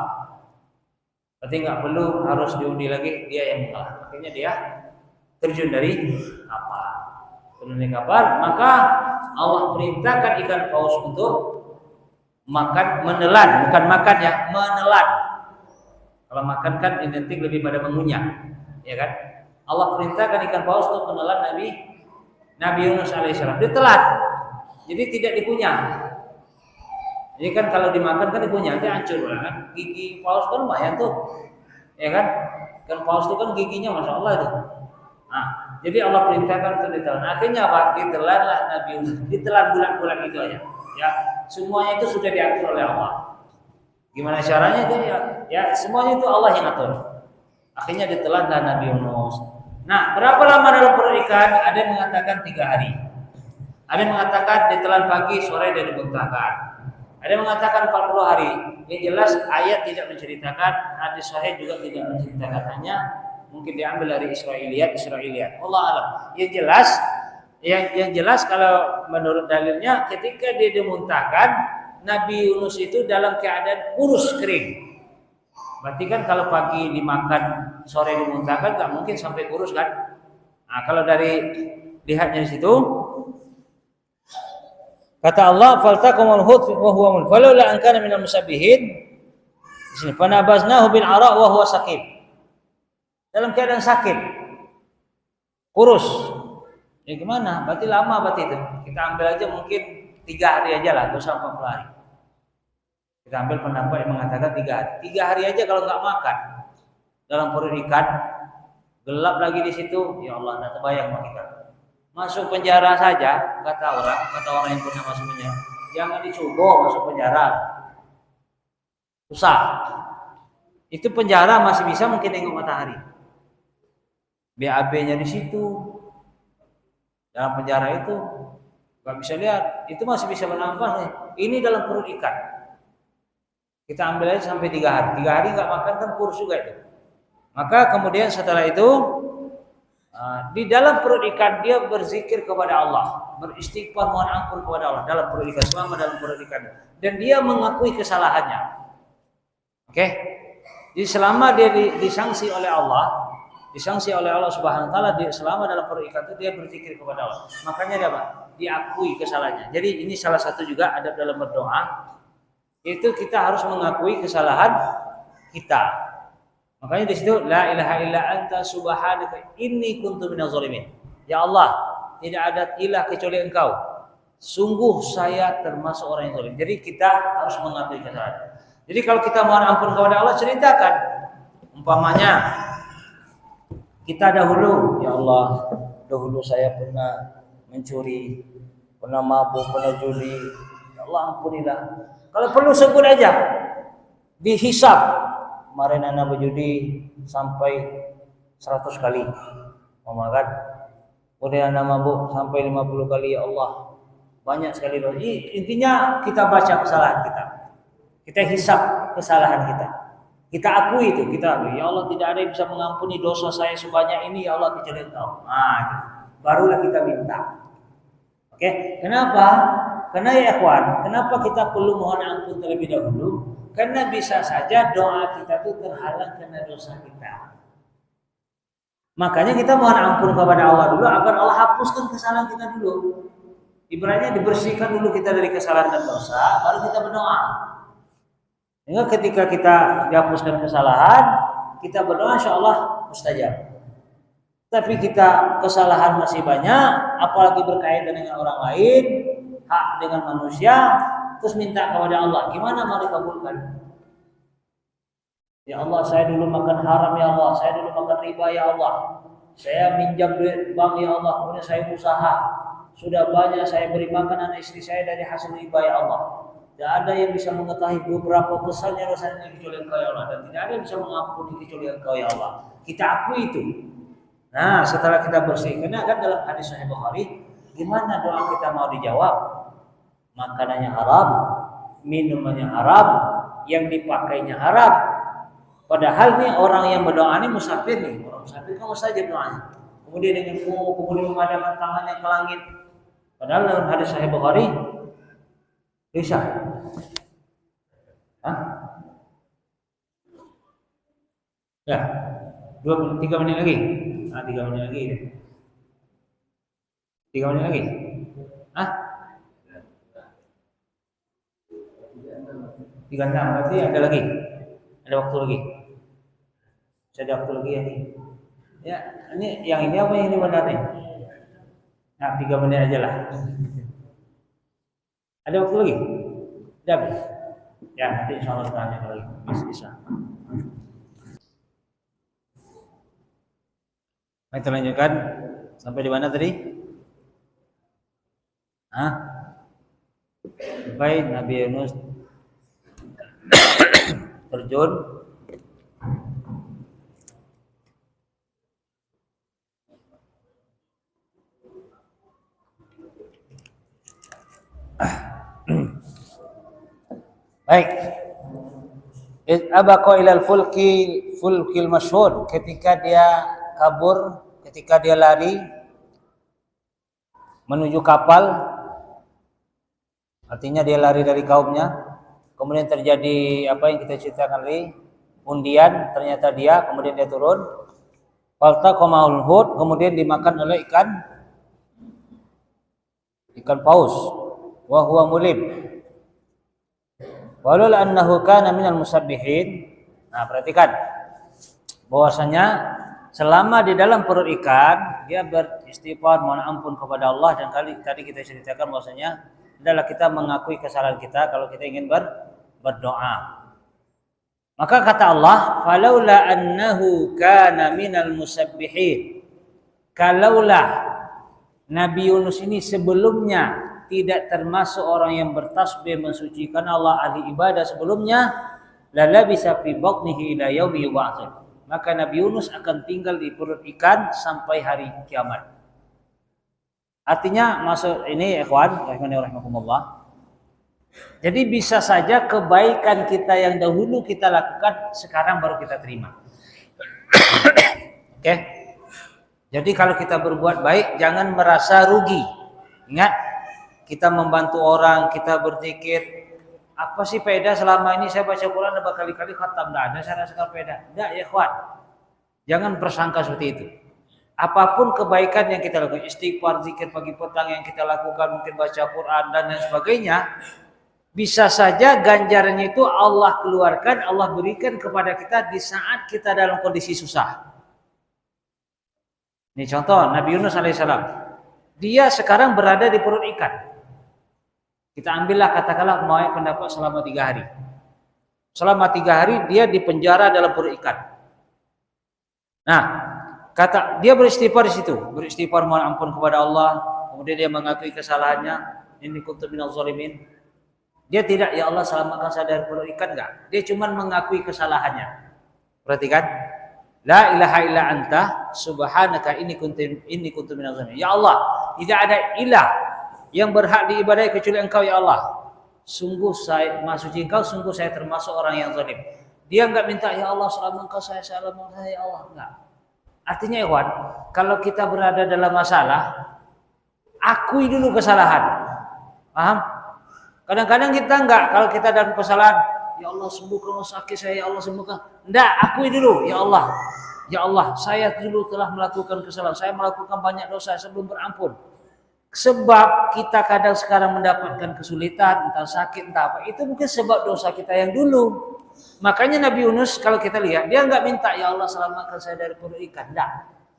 Berarti nggak perlu harus diundi lagi, dia yang mengalah. Akhirnya dia terjun dari kapal. Maka Allah perintahkan ikan paus untuk makan, menelan, bukan makan ya, menelan. Kalau makan kan identik lebih pada mengunyah, ya kan? Allah perintahkan ikan paus untuk menelan Nabi Yunus alaihissalam. Ditelan, jadi tidak dikunyah. Jadi kan kalau dimakan kan dikunyah, nanti hancur kan? Gigi paus kan lumayan tuh, ya kan? Kan paus itu kan giginya masya Allah itu. Nah, jadi Allah perintahkan untuk ditelan. Akhirnya apa? Ditelanlah Nabi Yunus. Ditelan bulan-bulan itu aja. Ya, semuanya itu sudah diatur oleh Allah. Gimana caranya itu ya semuanya itu Allah yang atur. Akhirnya ditelanlah Nabi Yunus. Nah, berapa lama dalam pernikahan? Ada yang mengatakan 3 hari. Ada yang mengatakan ditelan pagi, sore dan dimuntahkan. Ada yang mengatakan 40 hari. Yang jelas ayat tidak menceritakan, hadis sahih juga tidak menceritakan, hanya mungkin diambil dari Israiliyat. Allah alam. Yang jelas kalau menurut dalilnya ketika dia dimuntahkan, Nabi Yunus itu dalam keadaan kurus kering. Berarti kan kalau pagi dimakan, sore dimuntahkan, nggak mungkin sampai kurus kan? Nah, kalau dari lihatnya di situ, kata Allah, "Faltaqamul hut wa huwa mul falaula an kana minal musabbihin." Di sini, "Fanabaznahu bil ara wa huwa saqim." Dalam keadaan sakit, kurus. Ya gimana? Berarti lama berarti itu. Kita ambil aja mungkin 3 hari aja lah, 40 hari. Kita ambil pendapat yang mengatakan 3 hari. 3 hari aja kalau nggak makan dalam perut ikan, gelap lagi di situ, ya Allah, nggak terbayang sama kita. Masuk penjara saja, kata orang yang pernah masuk penjara, jangan dicoba masuk penjara, susah. Itu penjara masih bisa mungkin tengok matahari, BAB-nya di situ, dalam penjara itu nggak bisa lihat, itu masih bisa menambah. Ini dalam perut ikan, kita ambil aja sampai 3 hari. 3 hari nggak makan kan kurus juga itu. Maka kemudian setelah itu di dalam perut ikan dia berzikir kepada Allah, beristighfar, mohon ampun kepada Allah dalam perut ikan, selama dalam perut ikan, dan dia mengakui kesalahannya. Oke? Jadi selama dia disanksi oleh Allah, Subhanahu wa taala, dia selama dalam perut ikan itu dia berzikir kepada Allah. Makanya dia apa? Diakui kesalahannya. Jadi ini salah satu juga adab dalam berdoa, itu kita harus mengakui kesalahan kita. Makanya di situ la ilaha illa anta subhanaka inni kuntu minaz zalimin. Ya Allah, tidak ada ilah kecuali Engkau. Sungguh saya termasuk orang yang zalim. Jadi kita harus mengakui kesalahan. Jadi kalau kita mohon ampun kepada Allah, ceritakan. Umpamanya kita dahulu, ya Allah, dahulu saya pernah mencuri, pernah mabuk, pernah judi. Ya Allah, ampunilah. Kalau perlu sebut aja, dihisab. Kemarin anak berjudi sampai 100 kali, kan? Kemudian anak mabuk sampai 50 kali, ya Allah, banyak sekali dosa. Intinya kita baca kesalahan kita hisab kesalahan kita akui itu, kita akui, ya Allah, tidak ada yang bisa mengampuni dosa saya sebanyak ini, ya Allah, kecuali Engkau. Nah, itu barulah kita minta. Oke, kenapa? Karena ya ikhwan, kenapa kita perlu mohon ampun terlebih dahulu? Karena bisa saja doa kita itu terhalang karena dosa kita. Makanya kita mohon ampun kepada Allah dulu agar Allah hapuskan kesalahan kita dulu. Ibaratnya dibersihkan dulu kita dari kesalahan dan dosa, baru kita berdoa. Sehingga ketika kita dihapuskan kesalahan, kita berdoa, insya Allah mustajab. Tapi kita kesalahan masih banyak, apalagi berkaitan dengan orang lain, hak dengan manusia, terus minta kepada Allah, gimana mau dikabulkan? Ya Allah, saya dulu makan haram, ya Allah, saya dulu makan riba, ya Allah, saya minjam duit bank, ya Allah, kemudian saya usaha, sudah banyak saya beri makan anak istri saya dari hasil riba, ya Allah. Tidak ada yang bisa mengetahui beberapa besarnya dosanya kecuali Engkau, ya Allah, dan tidak ada yang bisa mengampuni kecuali Engkau, ya Allah. Kita akui itu. Nah, setelah kita bersih, karena kan dalam hadis Sahih Bukhari, gimana doa kita mau dijawab? Makanannya haram, minumannya haram, yang dipakainya haram. Padahal nih orang yang berdoa ini musafir nih, orang musafir kan mustajab doanya. Kemudian dengan kemudian memadamkan tangannya ke langit. Padahal dalam hadis Sahih Bukhari bisa. Hah? Ya, 3 menit lagi. 3 menit lagi. 3 menit lagi. Hah? 36, berarti ada lagi. Ada waktu lagi. Saya ada waktu lagi ya. Ya, ini yang ini apa yang ini benar nih? Nah, 3 menit aja lah. Ada waktu lagi? Ada. Ya, nanti insyaallah tanya lagi. Bisa. Kita lanjutkan sampai di mana tadi? Sampai Nabi Yunus terjun baik. Abaqa ilal fulkil masyhur, ketika dia kabur, ketika dia lari menuju kapal, artinya dia lari dari kaumnya. Kemudian terjadi apa yang kita ceritakan tadi, undian, ternyata dia, kemudian dia turun. Faltaqamaul hut, kemudian dimakan oleh ikan paus. Wa huwa mulim. Walul annahu kana minal musabbihin. Nah, perhatikan bahwasanya selama di dalam perut ikan dia beristighfar, mohon ampun kepada Allah, dan tadi kita ceritakan bahwasanya adalah kita mengakui kesalahan kita kalau kita ingin berdoa. Maka kata Allah, falaula annahu kana minal musabbihin. Kalaulah Nabi Yunus ini sebelumnya tidak termasuk orang yang bertasbih mensucikan Allah, ahli ibadah sebelumnya, lala bisa fi batnihi ila yaumi yub'atsun. Maka Nabi Yunus akan tinggal di perut ikan sampai hari kiamat. Artinya masuk ini ikhwan rahimakumullah. Jadi bisa saja kebaikan kita yang dahulu kita lakukan sekarang baru kita terima. Oke. Jadi kalau kita berbuat baik jangan merasa rugi. Ingat, kita membantu orang, kita berzikir, apa sih faedah selama ini saya baca Quran dan berkali-kali khatam, tidak ada saya rasakan faedah. Tidak ya ikhwan. Jangan bersangka seperti itu. Apapun kebaikan yang kita lakukan, istighfar, zikir pagi petang yang kita lakukan, mungkin baca Quran dan lain sebagainya, bisa saja ganjarannya itu Allah keluarkan, Allah berikan kepada kita di saat kita dalam kondisi susah. Ini contoh Nabi Yunus alaihissalam. Dia sekarang berada di perut ikan. Kita ambillah katakanlah mau pendapat selama 3 hari. Selama 3 hari dia di penjara dalam perut ikan. Nah, kata dia beristighfar di situ, beristighfar mohon ampun kepada Allah, kemudian dia mengakui kesalahannya, inni kuntu minaz zalimin. Dia tidak ya Allah selamatkan saya dari perut ikan, enggak. Dia cuma mengakui kesalahannya. Perhatikan. La ilaha illa anta subhanaka inni kuntu minaz zalimin. Ya Allah, tidak ada ilah yang berhak diibadahi kecuali Engkau ya Allah. Sungguh saya maksudnya Engkau, sungguh saya termasuk orang yang zalim. Dia enggak minta ya Allah selamatkan saya ya Allah, enggak. Artinya ikhwan, kalau kita berada dalam masalah, akui dulu kesalahan. Paham? Kadang-kadang kita enggak, kalau kita dalam kesalahan, ya Allah sembuhkan sakit saya, ya Allah sembuhkan. Enggak, akui dulu, ya Allah. Ya Allah, saya dulu telah melakukan kesalahan, saya melakukan banyak dosa, sebelum berampun. Sebab kita kadang sekarang mendapatkan kesulitan, entah sakit, entah apa, itu mungkin sebab dosa kita yang dulu. Makanya Nabi Yunus kalau kita lihat, dia enggak minta ya Allah selamatkan saya dari perut ikan, enggak.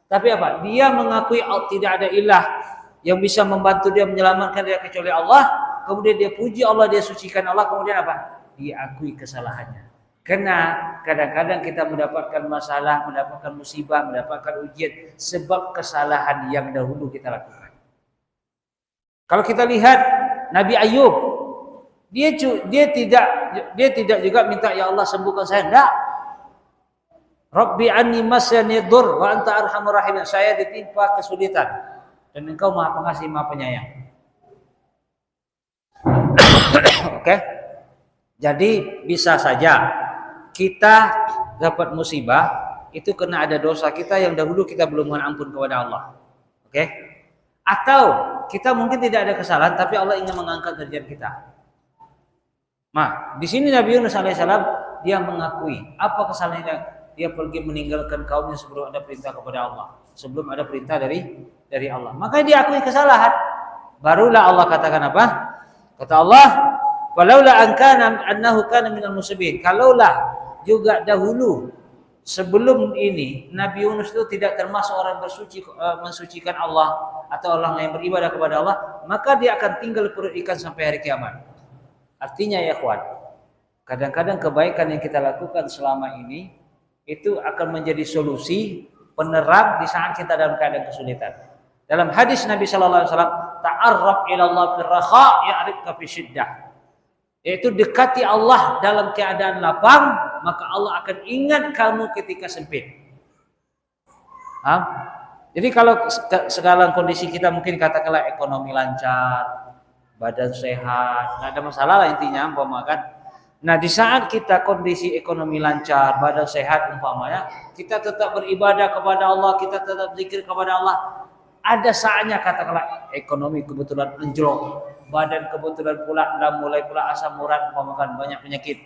Tapi apa? Dia mengakui tidak ada ilah yang bisa membantu dia menyelamatkan dia kecuali Allah. Kemudian dia puji Allah, dia sucikan Allah, kemudian apa? Dia akui kesalahannya. Karena kadang-kadang kita mendapatkan masalah, mendapatkan musibah, mendapatkan ujian sebab kesalahan yang dahulu kita lakukan. Kalau kita lihat Nabi Ayub, dia tidak juga minta ya Allah sembuhkan saya, enggak. Rabbi anni masyani dzur wa anta arhamur rahimin. Saya ditimpa kesulitan dan Engkau Maha Pengasih, Maha Penyayang. Oke. Jadi bisa saja kita dapat musibah itu karena ada dosa kita yang dahulu kita belum mohon ampun kepada Allah. Oke? Atau kita mungkin tidak ada kesalahan tapi Allah ingin mengangkat derajat kita. Nah, di sini Nabi Yunus alaihissalam dia mengakui apa kesalahannya. Dia pergi meninggalkan kaumnya sebelum ada perintah kepada Allah, sebelum ada perintah dari Allah. Maka dia akui kesalahan. Barulah Allah katakan apa? Kata Allah, "Walaula annahu kana minal musabbihin." Kalaulah juga dahulu sebelum ini Nabi Yunus itu tidak termasuk orang mensucikan Allah atau orang yang beribadah kepada Allah, maka dia akan tinggal perut ikan sampai hari kiamat. Artinya ya kawan, kadang-kadang kebaikan yang kita lakukan selama ini itu akan menjadi solusi penerang di saat kita dalam keadaan kesulitan. Dalam hadis Nabi sallallahu alaihi wasallam, ta'arraf ila Allah fil raha ya'rifka fi syiddah. Yaitu dekati Allah dalam keadaan lapang, maka Allah akan ingat kamu ketika sempit. Jadi kalau sekarang kondisi kita mungkin katakanlah ekonomi lancar, badan sehat, nggak ada masalah lah intinya, umpamakan. Nah, di saat kita kondisi ekonomi lancar, badan sehat umpamanya, kita tetap beribadah kepada Allah, kita tetap zikir kepada Allah. Ada saatnya katakanlah ekonomi kebetulan anjlok, badan kebetulan pula dan mulai pula asam urat, umpamakan banyak penyakit.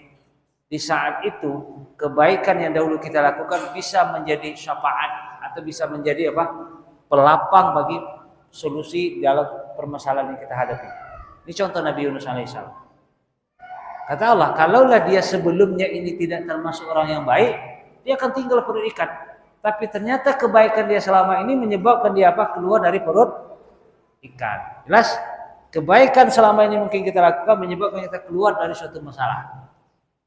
Di saat itu, kebaikan yang dahulu kita lakukan bisa menjadi syafaat atau bisa menjadi apa? Pelapang bagi solusi dalam permasalahan yang kita hadapi. Ini contoh Nabi Yunus alaihissalam. Kata Allah, kalaulah dia sebelumnya ini tidak termasuk orang yang baik, dia akan tinggal perut ikan. Tapi ternyata kebaikan dia selama ini menyebabkan dia apa? Keluar dari perut ikan. Jelas? Kebaikan selama ini mungkin kita lakukan menyebabkan kita keluar dari suatu masalah.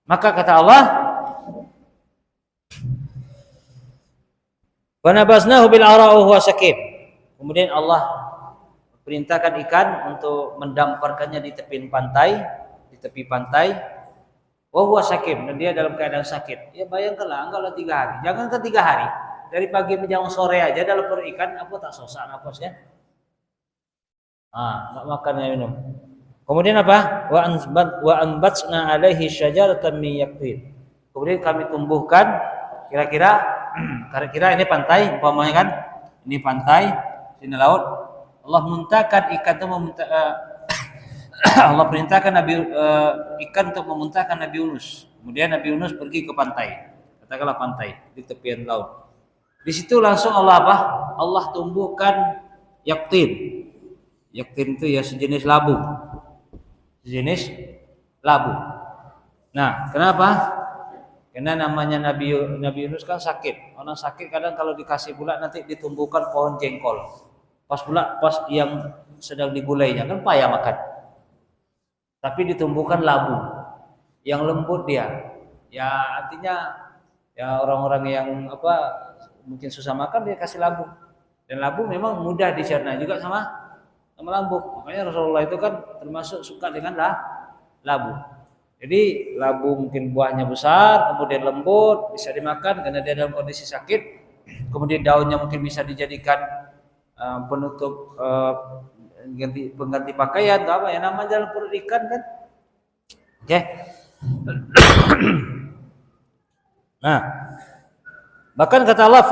Maka kata Allah, "Wa nabaznahu bil ara'i huwa sakim." Kemudian Allah perintahkan ikan untuk mendamparkannya di tepi pantai, wa huwa sakim, dan dia dalam keadaan sakit. Ya bayangkanlah, anggaplah 3 hari. Jangankan 3 hari, dari pagi menjelang sore aja dalam perut ikan, apa tak susah napasnya? Enggak makan dan minum. Kemudian apa? Wa anbatsna alaihi syajaratan min yaqtin. Kemudian kami tumbuhkan kira-kira ini pantai, umpamanya kan? Ini pantai, sini laut. Allah muntahkan ikan itu Allah perintahkan ikan untuk memuntahkan Nabi Yunus. Kemudian Nabi Yunus pergi ke pantai. Katakanlah pantai di tepian laut. Di situ langsung Allah apa? Allah tumbuhkan yaktin. Yaktin itu ya sejenis labu. Nah, kenapa? Karena namanya Nabi Yunus kan sakit. Orang sakit kadang kalau dikasih pula nanti ditumbuhkan pohon jengkol. Pas yang sedang digulainya kan payah makan. Tapi ditumbuhkan labu yang lembut dia. Ya artinya ya orang-orang yang mungkin susah makan dia kasih labu. Dan labu memang mudah dicerna juga sama labu. Makanya Rasulullah itu kan termasuk suka dengan labu. Jadi labu mungkin buahnya besar, kemudian lembut, bisa dimakan karena dia dalam kondisi sakit. Kemudian daunnya mungkin bisa dijadikan penutup pengganti pakaian atau apa ya namanya dalam perut ikan kan. Oke. Nah, bahkan kata Allah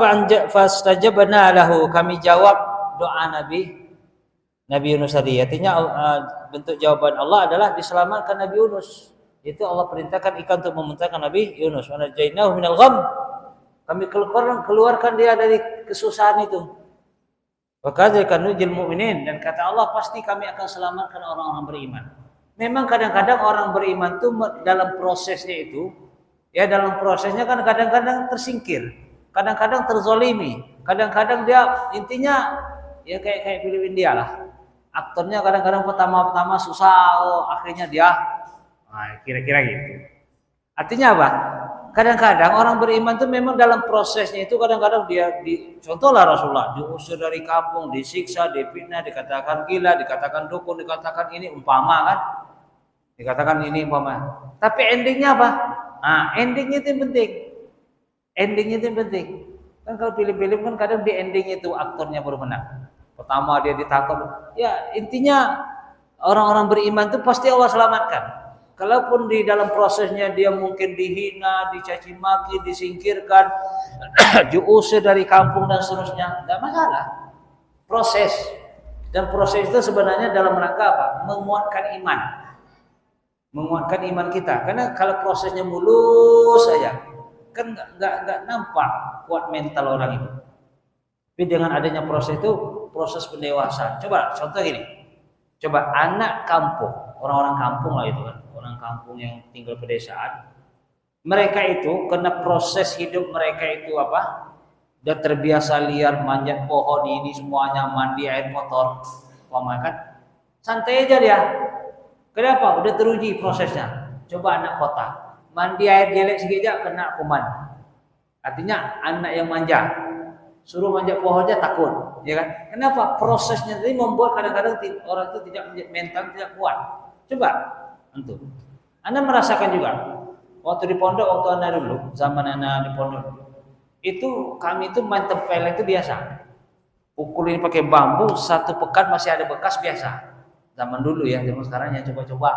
fastajabna lahu, kami jawab doa Nabi Yunus tadi. Artinya bentuk jawaban Allah adalah diselamatkan Nabi Yunus. Itu Allah perintahkan ikan untuk memuntahkan Nabi Yunus. Wa najainahu minal gham. Kami keluarkan dia dari kesusahan itu. Wa kadzalika nujil mu'minin, dan kata Allah pasti kami akan selamatkan orang-orang beriman. Memang kadang-kadang orang beriman itu dalam prosesnya kan kadang-kadang tersingkir, kadang-kadang terzolimi, kadang-kadang dia intinya ya kayak film India lah. Aktornya kadang-kadang pertama-tama susah, akhirnya dia kira-kira gitu. Artinya apa? Kadang-kadang orang beriman itu memang dalam prosesnya itu kadang-kadang dia contohlah Rasulullah diusir dari kampung, disiksa, difitnah, dikatakan gila, dikatakan dukun, dikatakan ini umpama kan, dikatakan ini umpama. Tapi endingnya apa? Endingnya itu yang penting. Endingnya itu yang penting. Kan kalau film-film kan kadang di ending itu aktornya baru menang. Pertama dia ditangkap. Ya intinya orang-orang beriman itu pasti Allah selamatkan. Kalaupun di dalam prosesnya dia mungkin dihina, dicaci maki, disingkirkan, diusir dari kampung dan seterusnya, tidak masalah. Proses. Dan proses itu sebenarnya dalam rangka apa? Menguatkan iman. Menguatkan iman kita. Karena kalau prosesnya mulus saja, kan nggak nampak kuat mental orang itu. Tapi dengan adanya proses itu, proses pendewasaan. Coba contoh gini. Coba anak kampung, orang-orang kampung lah itu kan. Orang kampung yang tinggal pedesaan, mereka itu karena proses hidup mereka itu apa? Udah terbiasa liar, manjat pohon ini semuanya, mandi air kotor, kan? Santai aja dia. Kenapa? Udah teruji prosesnya. Coba anak kota, mandi air jelek sedikit kena kuman. Artinya anak yang manja, suruh manjat pohonnya takut, ya kan? Kenapa? Prosesnya tadi membuat kadang-kadang orang itu tidak mental tidak kuat. Coba. Anda merasakan juga waktu di pondok, waktu Anda dulu, zaman Anda di pondok itu kami itu main tempeleng itu biasa, pukulin pakai bambu 1 pekan masih ada bekas biasa. Zaman dulu ya, zaman sekarang ya coba-coba.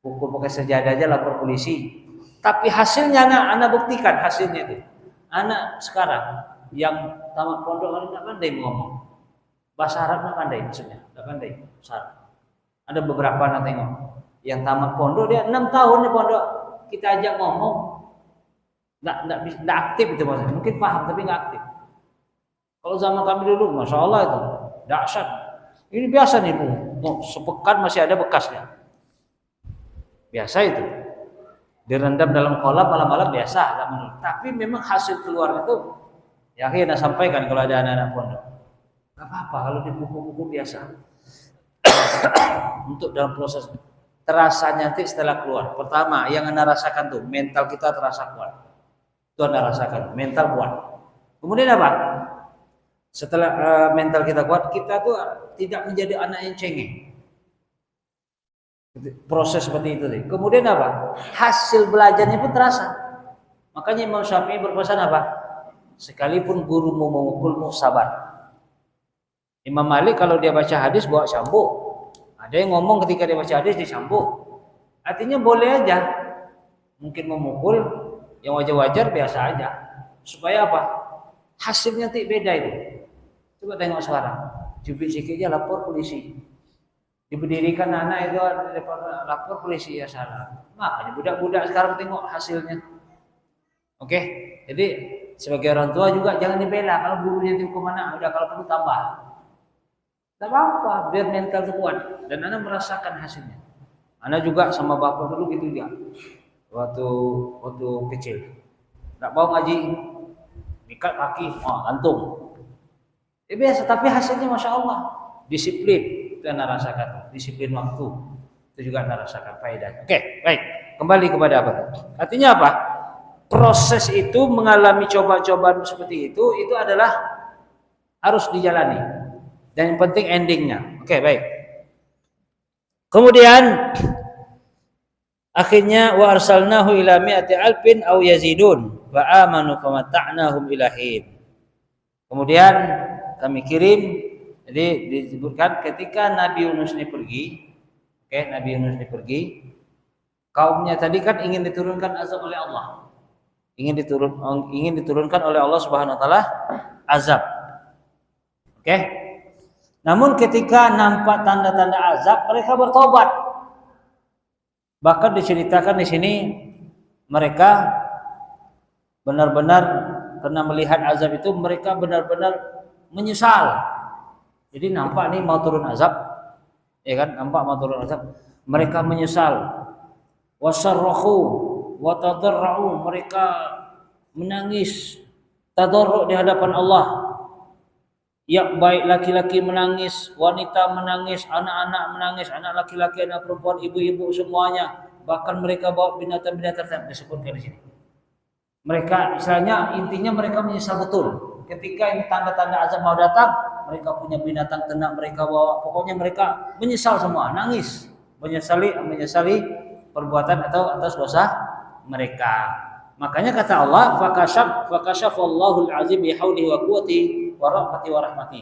pukul pakai sejadah aja lapor polisi. Tapi hasilnya anak buktikan hasilnya itu. Anak sekarang yang tamat pondok nggak pandai ngomong. Bahasa Arab nggak pandai maksudnya, nggak pandai bahasa Arab. Ada beberapa anak tengok yang tamat pondok dia 6 tahun di pondok, kita ajak ngomong nggak aktif itu maksudnya. Mungkin paham tapi nggak aktif. Kalau zaman kami dulu, masya Allah itu dahsyat. Ini biasa nih bu, sepekan masih ada bekasnya. Biasa itu. Direndam dalam kolam malam-malam biasa, tapi memang hasil keluar itu ya akhirnya sampaikan kalau ada anak-anak pondok. Gak apa-apa kalau dipukul-pukul biasa. Untuk dalam proses terasa nanti setelah keluar. Pertama yang Anda rasakan tuh mental kita terasa kuat. Itu Anda rasakan mental kuat. Kemudian apa? Setelah mental kita kuat, kita tuh tidak menjadi anak yang cengeng. Proses seperti itu. Kemudian apa? Hasil belajarnya pun terasa. Makanya Imam Syafi'i berpesan apa? Sekalipun gurumu memukulmu, sabar. Imam Malik kalau dia baca hadis bawa cambuk. Ada yang ngomong ketika dia baca hadis dicambuk. Artinya boleh aja. Mungkin memukul yang wajar-wajar biasa aja. Supaya apa? Hasilnya nanti beda itu. Coba tengok sekarang. Cubit sikit aja lapor polisi. Diberdirikan anak itu lapor polisi ya salah. Makanya budak-budak sekarang tengok hasilnya. Oke, jadi sebagai orang tua juga jangan dibela. Kalau gurunya dihukum anak, udah kalau perlu tambah. Tak apa-apa, biar mental itu kuat dan anak merasakan hasilnya. Anak juga sama bapak dulu gitu dia. Waktu kecil, tak mau ngaji, ikat kaki, gantung. Biasa, tapi hasilnya masya Allah, disiplin. Itu Anda rasakan, disiplin waktu itu juga Anda rasakan faedahnya. Oke, baik, kembali kepada apa? Artinya apa? Proses itu mengalami coba-cobaan seperti itu adalah harus dijalani dan yang penting endingnya. Oke, baik. Kemudian akhirnya wa arsalnahu ila mi'ati alfin aw yazidun wa amanu famata'nahum ilahin. Kemudian kami kirim. Jadi disebutkan ketika Nabi Yunus ini pergi, Nabi Yunus ini pergi, kaumnya tadi kan ingin diturunkan azab oleh Allah, ingin diturunkan oleh Allah Subhanahu Wa Taala azab, Namun ketika nampak tanda-tanda azab, mereka bertobat. Bahkan diceritakan di sini mereka benar-benar karena melihat azab itu mereka benar-benar menyesal. Jadi nampak nih mau turun azab, ya kan? Nampak mau turun azab. Mereka menyesal. Wasarrahu wa tadarra'u, mereka menangis tadarru' di hadapan Allah. Ya baik laki-laki menangis, wanita menangis, anak-anak menangis, anak laki-laki, anak perempuan, ibu-ibu semuanya. Bahkan mereka bawa binatang-binatang disebutkan di sini. Mereka misalnya intinya mereka menyesal betul. Ketika ini tanda-tanda azab mau datang, mereka punya binatang ternak mereka bawa. Pokoknya mereka menyesal semua, nangis, menyesali perbuatan atau atas dosa mereka. Makanya kata Allah, fakashafallahu al-azim bihaulihi wa quwwati wa rahmati wa rahmati.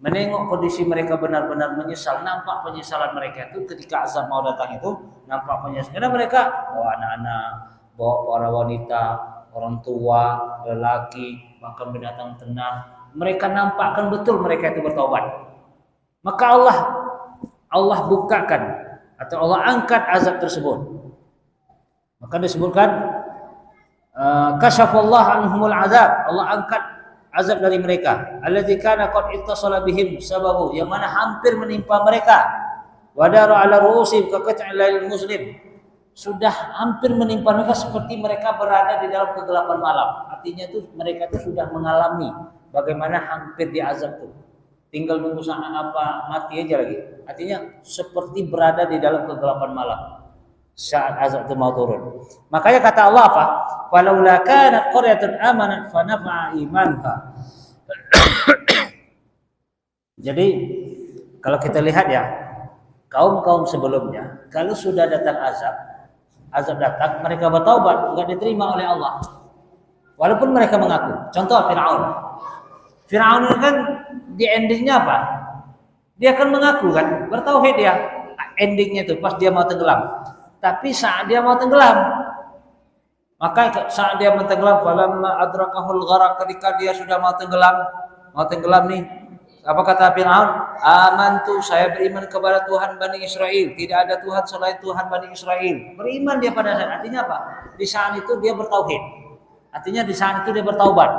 Menengok kondisi mereka benar-benar menyesal, nampak penyesalan mereka itu ketika azab mau datang itu, nampak penyesalan. Karena mereka bawa anak-anak, bawa para wanita, orang tua, lelaki, bahkan binatang ternak. Mereka nampakkan betul mereka itu bertaubat. Maka Allah bukakan atau Allah angkat azab tersebut. Maka disebutkan kasyafallahu anhumul azab, Allah angkat azab dari mereka. Allazi kana qad ittasala bihim sababu, yang mana hampir menimpa mereka. Wadara ala ru'usihim kaqat'il muslim, sudah hampir menimpa mereka seperti mereka berada di dalam kegelapan malam. Artinya itu mereka itu sudah mengalami bagaimana hampir diazab tuh. Tinggal nunggu saat apa mati aja lagi. Artinya seperti berada di dalam kegelapan malam saat azab itu mau turun. Makanya kata Allah apa? Walaula kanat qaryatun amanat fa nafa'a imanha. Jadi kalau kita lihat ya, kaum-kaum sebelumnya kalau sudah datang azab datang, mereka bertaubat, enggak diterima oleh Allah. Walaupun mereka mengaku. Contoh Firaun kan di endingnya apa? Dia akan mengaku kan, bertauhid dia. Endingnya itu pas dia mau tenggelam. Tapi saat dia mau tenggelam, maka saat dia mau tenggelam, falamma adrakahul gharaq, ketika dia sudah mau tenggelam nih, apa kata Fir'aun? Amantu, saya beriman kepada Tuhan Bani Israel, tidak ada Tuhan selain Tuhan Bani Israel. Beriman dia pada saat, artinya apa? Di saat itu dia bertauhid. Artinya di saat itu dia bertaubat.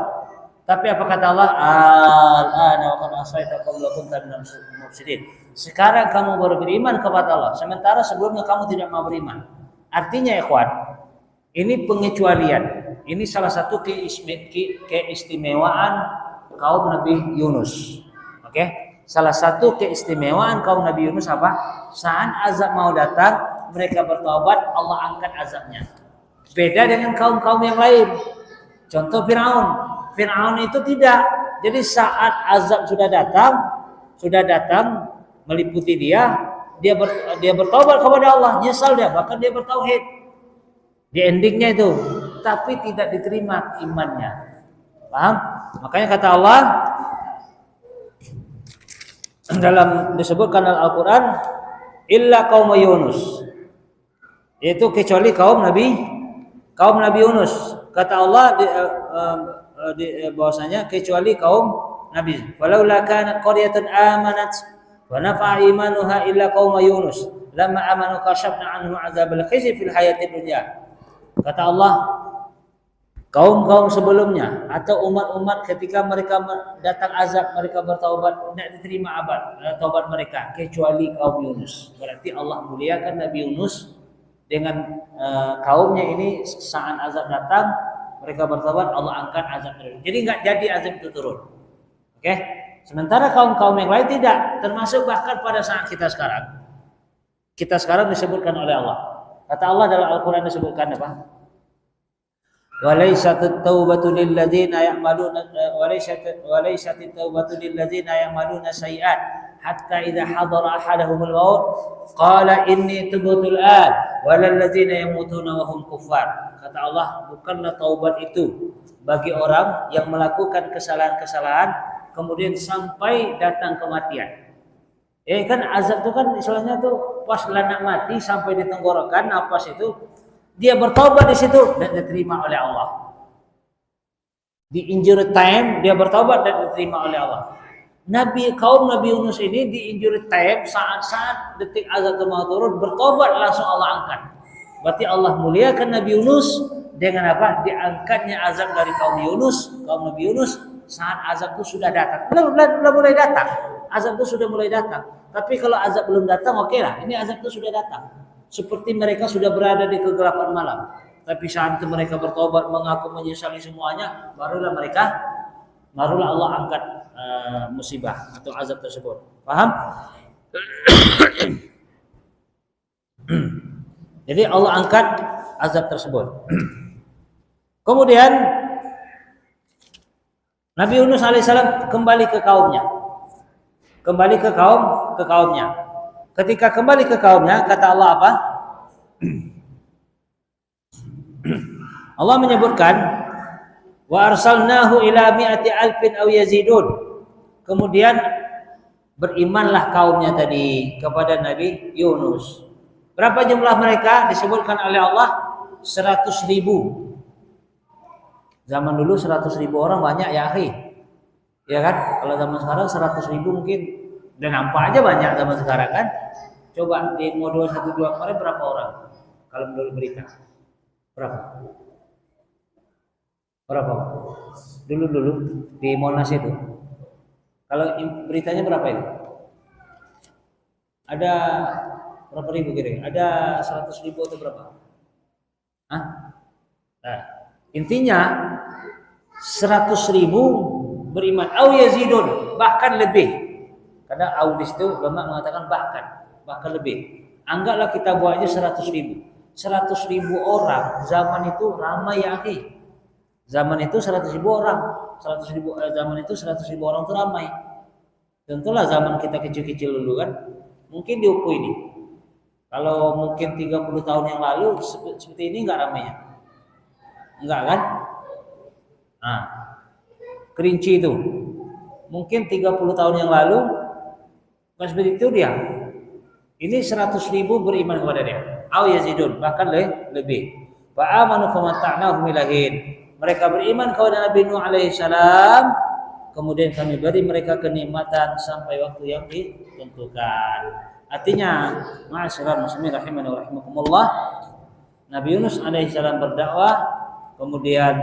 Tapi apa kata Allah? Al-ana wa qad asaita qabla kunta minal mufsidin. Sekarang kamu baru beriman kepada Allah, sementara sebelumnya kamu tidak mau beriman. Artinya ikhwan, ini pengecualian. Ini salah satu keistimewaan kaum Nabi Yunus. Oke? Salah satu keistimewaan kaum Nabi Yunus apa? Saat azab mau datang, mereka bertaubat, Allah angkat azabnya. Beda dengan kaum-kaum yang lain. Contoh Fir'aun. Fir'aun itu tidak. Jadi saat azab sudah datang meliputi dia bertobat kepada Allah, nyesal dia, bahkan dia bertauhid. Di endingnya itu, tapi tidak diterima imannya. Paham? Makanya kata Allah dalam disebutkan dalam Al-Qur'an, illa qaum Yunus. Yaitu kecuali kaum Nabi Yunus. Kata Allah bahwasanya kecuali kaum Nabi. Walaula kanat qaryatan amanat wa nafa'a imanuha illa qaum Yunus lamma amanu kashafna anhu adzabal khizy fil hayatid dunya. Kata Allah, kaum-kaum sebelumnya atau umat-umat ketika mereka datang azab, mereka bertaubat, tidak diterima taubat mereka kecuali kaum Yunus. Berarti Allah muliakan Nabi Yunus dengan kaumnya ini. Saat azab datang, mereka bertaubat, Allah angkat azab turun. Jadi nggak jadi azab itu turun. Oke? Sementara kaum-kaum yang lain tidak, termasuk bahkan pada saat kita sekarang. Kita sekarang disebutkan oleh Allah. Kata Allah dalam Al-Qur'an disebutkan apa? Walaysatut taubatu lil ladzina ya'maluna sayyi'at hatta idza hadara ahaduhumul maut qala inni tubtu al-an walal ladzina yamutuna wa hum kuffar. Kata Allah, bukanlah taubat itu bagi orang yang melakukan kesalahan-kesalahan kemudian sampai datang kematian. Kan azab itu kan istilahnya tuh pas nak mati sampai di tenggorokan napas itu, dia bertaubat di situ dan diterima oleh Allah. Di injury time dia bertaubat dan diterima oleh Allah. Kaum Nabi Yunus ini di injury time, saat-saat detik azab mau turun, bertobat langsung Allah angkat. Berarti Allah muliakan Nabi Yunus dengan apa? Diangkatnya azab dari kaum Nabi Yunus saat azab itu sudah datang. Belum mulai datang. Azab itu sudah mulai datang. Tapi kalau azab belum datang, oke lah. Ini azab itu sudah datang. Seperti mereka sudah berada di kegelapan malam. Tapi saat itu mereka bertobat, mengaku menyesali semuanya, barulah Allah angkat musibah atau azab tersebut. Paham? Jadi Allah angkat azab tersebut. Kemudian Nabi Yunus alaihissalam kembali ke kaumnya. Ketika kembali ke kaumnya, kata Allah apa? Allah menyebutkan wa arsalnahu ila mi'ati alfin aw yazidun. Kemudian berimanlah kaumnya tadi kepada Nabi Yunus. Berapa jumlah mereka? Disebutkan oleh Allah 100.000. Zaman dulu 100.000 orang banyak ya akhi. Ya kan? Kalau zaman sekarang 100.000 mungkin udah nampak aja banyak zaman sekarang kan. Coba di Mo 212 kemarin berapa orang? Kalau menurut berita. Berapa? Dulu di Monas itu. Kalau beritanya berapa itu? Ada berapa ribu kira-kira? Ada 100.000 atau berapa? Hah? Nah, intinya 100.000 beriman. Au yazidun, bahkan lebih. Karena au di situ ulama mengatakan bahkan lebih. Anggaplah kita buatnya 100.000. 100.000 orang zaman itu ramai ya akhi. Zaman itu 100.000 orang. Zaman itu 100.000 orang itu ramai. Tentulah zaman kita kecil-kecil dulu kan. Mungkin diukur ini. Kalau mungkin 30 tahun yang lalu seperti ini enggak ramainya. Enggak kan? Nah, Kerinci itu. Mungkin 30 tahun yang lalu pas begitu dia. Ini 100.000 beriman kepada dia. au yazidun, bahkan lebih. Fa amanu famatta'nahum ilahin. Mereka beriman kepada Nabi Nuh alaihi salam, kemudian kami beri mereka kenikmatan sampai waktu yang ditentukan. Artinya, ma'asyiral muslimin rahimani wa rahimakumullah, Nabi Yunus alaihi salam berdakwah, kemudian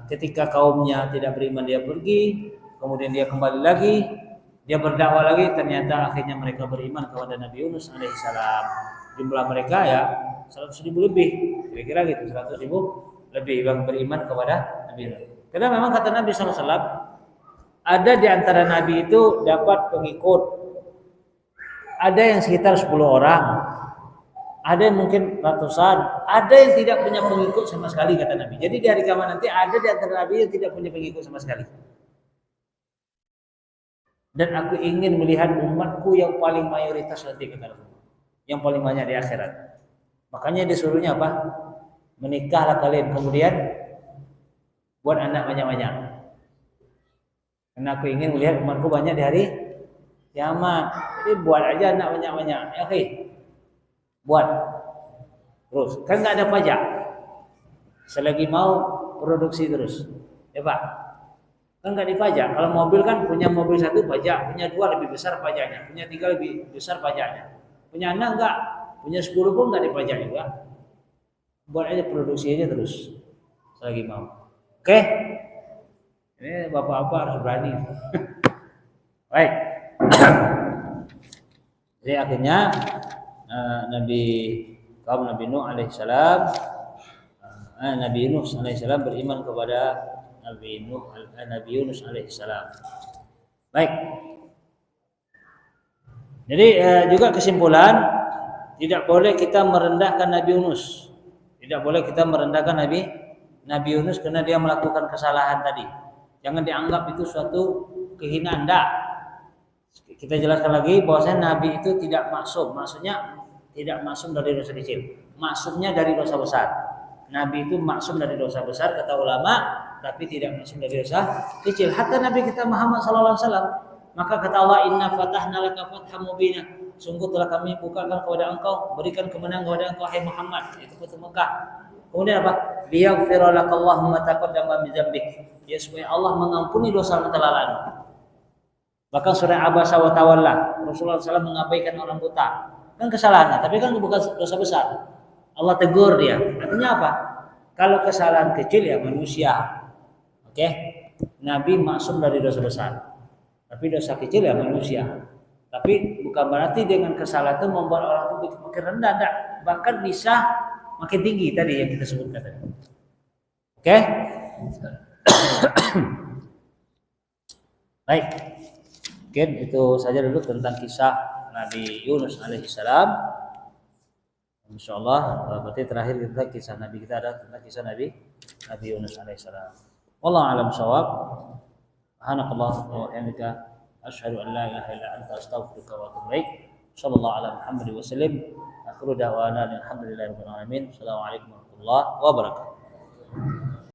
ketika kaumnya tidak beriman dia pergi, kemudian dia kembali lagi, dia berdakwah lagi, ternyata akhirnya mereka beriman kepada Nabi Yunus alaihi salam. Jumlah mereka ya 100.000 lebih, kira-kira gitu, 100.000 lebih yang beriman kepada Nabi Yunus. Karena memang kata Nabi SAW, ada di antara Nabi itu dapat pengikut, ada yang sekitar 10 orang, ada yang mungkin ratusan, ada yang tidak punya pengikut sama sekali kata Nabi. Jadi di hari kiamat nanti ada di antara Nabi yang tidak punya pengikut sama sekali. Dan aku ingin melihat umatku yang paling mayoritas nanti kata Rasul, yang paling banyak di akhirat. Makanya disuruhnya apa? Menikahlah kalian, kemudian buat anak banyak-banyak. Karena aku ingin melihat umatku banyak di hari kiamat. Jadi buat aja anak banyak-banyak. Ya, oke. Buat. Terus. Kan nggak ada pajak. Selagi mau produksi terus. Ya Pak. Kan nggak dipajak. Kalau mobil kan punya mobil satu pajak, punya dua lebih besar pajaknya, punya tiga lebih besar pajaknya. Punya anak enggak, punya 10 pun nggak dipajak juga. Buat aja produksi aja terus. Selagi mau. Oke. Ini bapak-bapak harus berani. Baik. Jadi akhirnya Nabi Nuh alaihissalam, Nabi Yunus alaihissalam beriman kepada Nabi Yunus alaihissalam. Baik. Jadi juga kesimpulan, tidak boleh kita merendahkan Nabi Yunus. Tidak boleh kita merendahkan Nabi Yunus karena dia melakukan kesalahan tadi. Jangan dianggap itu suatu kehinaan. Kita jelaskan lagi bahwasanya Nabi itu tidak maksum. Maksudnya tidak maksum dari dosa kecil. Maksumnya dari dosa besar. Nabi itu maksum dari dosa besar kata ulama, tapi tidak maksum dari dosa kecil. Hatta Nabi kita Muhammad sallallahu alaihi wasallam, maka kata Allah, inna fatahna laka fatham mubina. Sungguh telah kami bukakan kepada engkau, berikan kemenangan kepada engkau hai Muhammad, itu Fathu Mekah. Kemudian apa? Liyaghfira lakallahu ma taqaddama min dzambik. Ya supaya Allah mengampuni dosa masa lalu. Bahkan surah Abasa wa Tawalla, Rasulullah SAW mengabaikan orang buta. Kan kesalahannya, tapi kan bukan dosa besar. Allah tegur dia. Artinya apa? Kalau kesalahan kecil ya manusia. Oke? Nabi maksum dari dosa besar. Tapi dosa kecil ya manusia. Tapi bukan berarti dengan kesalahan itu membuat orang itu makin rendah, enggak. Bahkan bisa makin tinggi tadi yang kita sebutkan tadi. Oke? Baik. Mungkin itu saja dulu tentang kisah Nabi Yunus alaihissalam. Insyaallah berarti terakhir kita kisah Nabi kita ada tentang kisah Nabi Yunus alaihissalam. Wallahu a'lam bishawab. Subhanakallahumma wa bihamdika asyhadu an la ilaha illa anta astaghfiruka wa atubu ilaik. Sallallahu ala Muhammad wa sallim. Akhiru da'wana alhamdulillahi rabbil alamin. Assalamualaikum warahmatullahi wabarakatuh.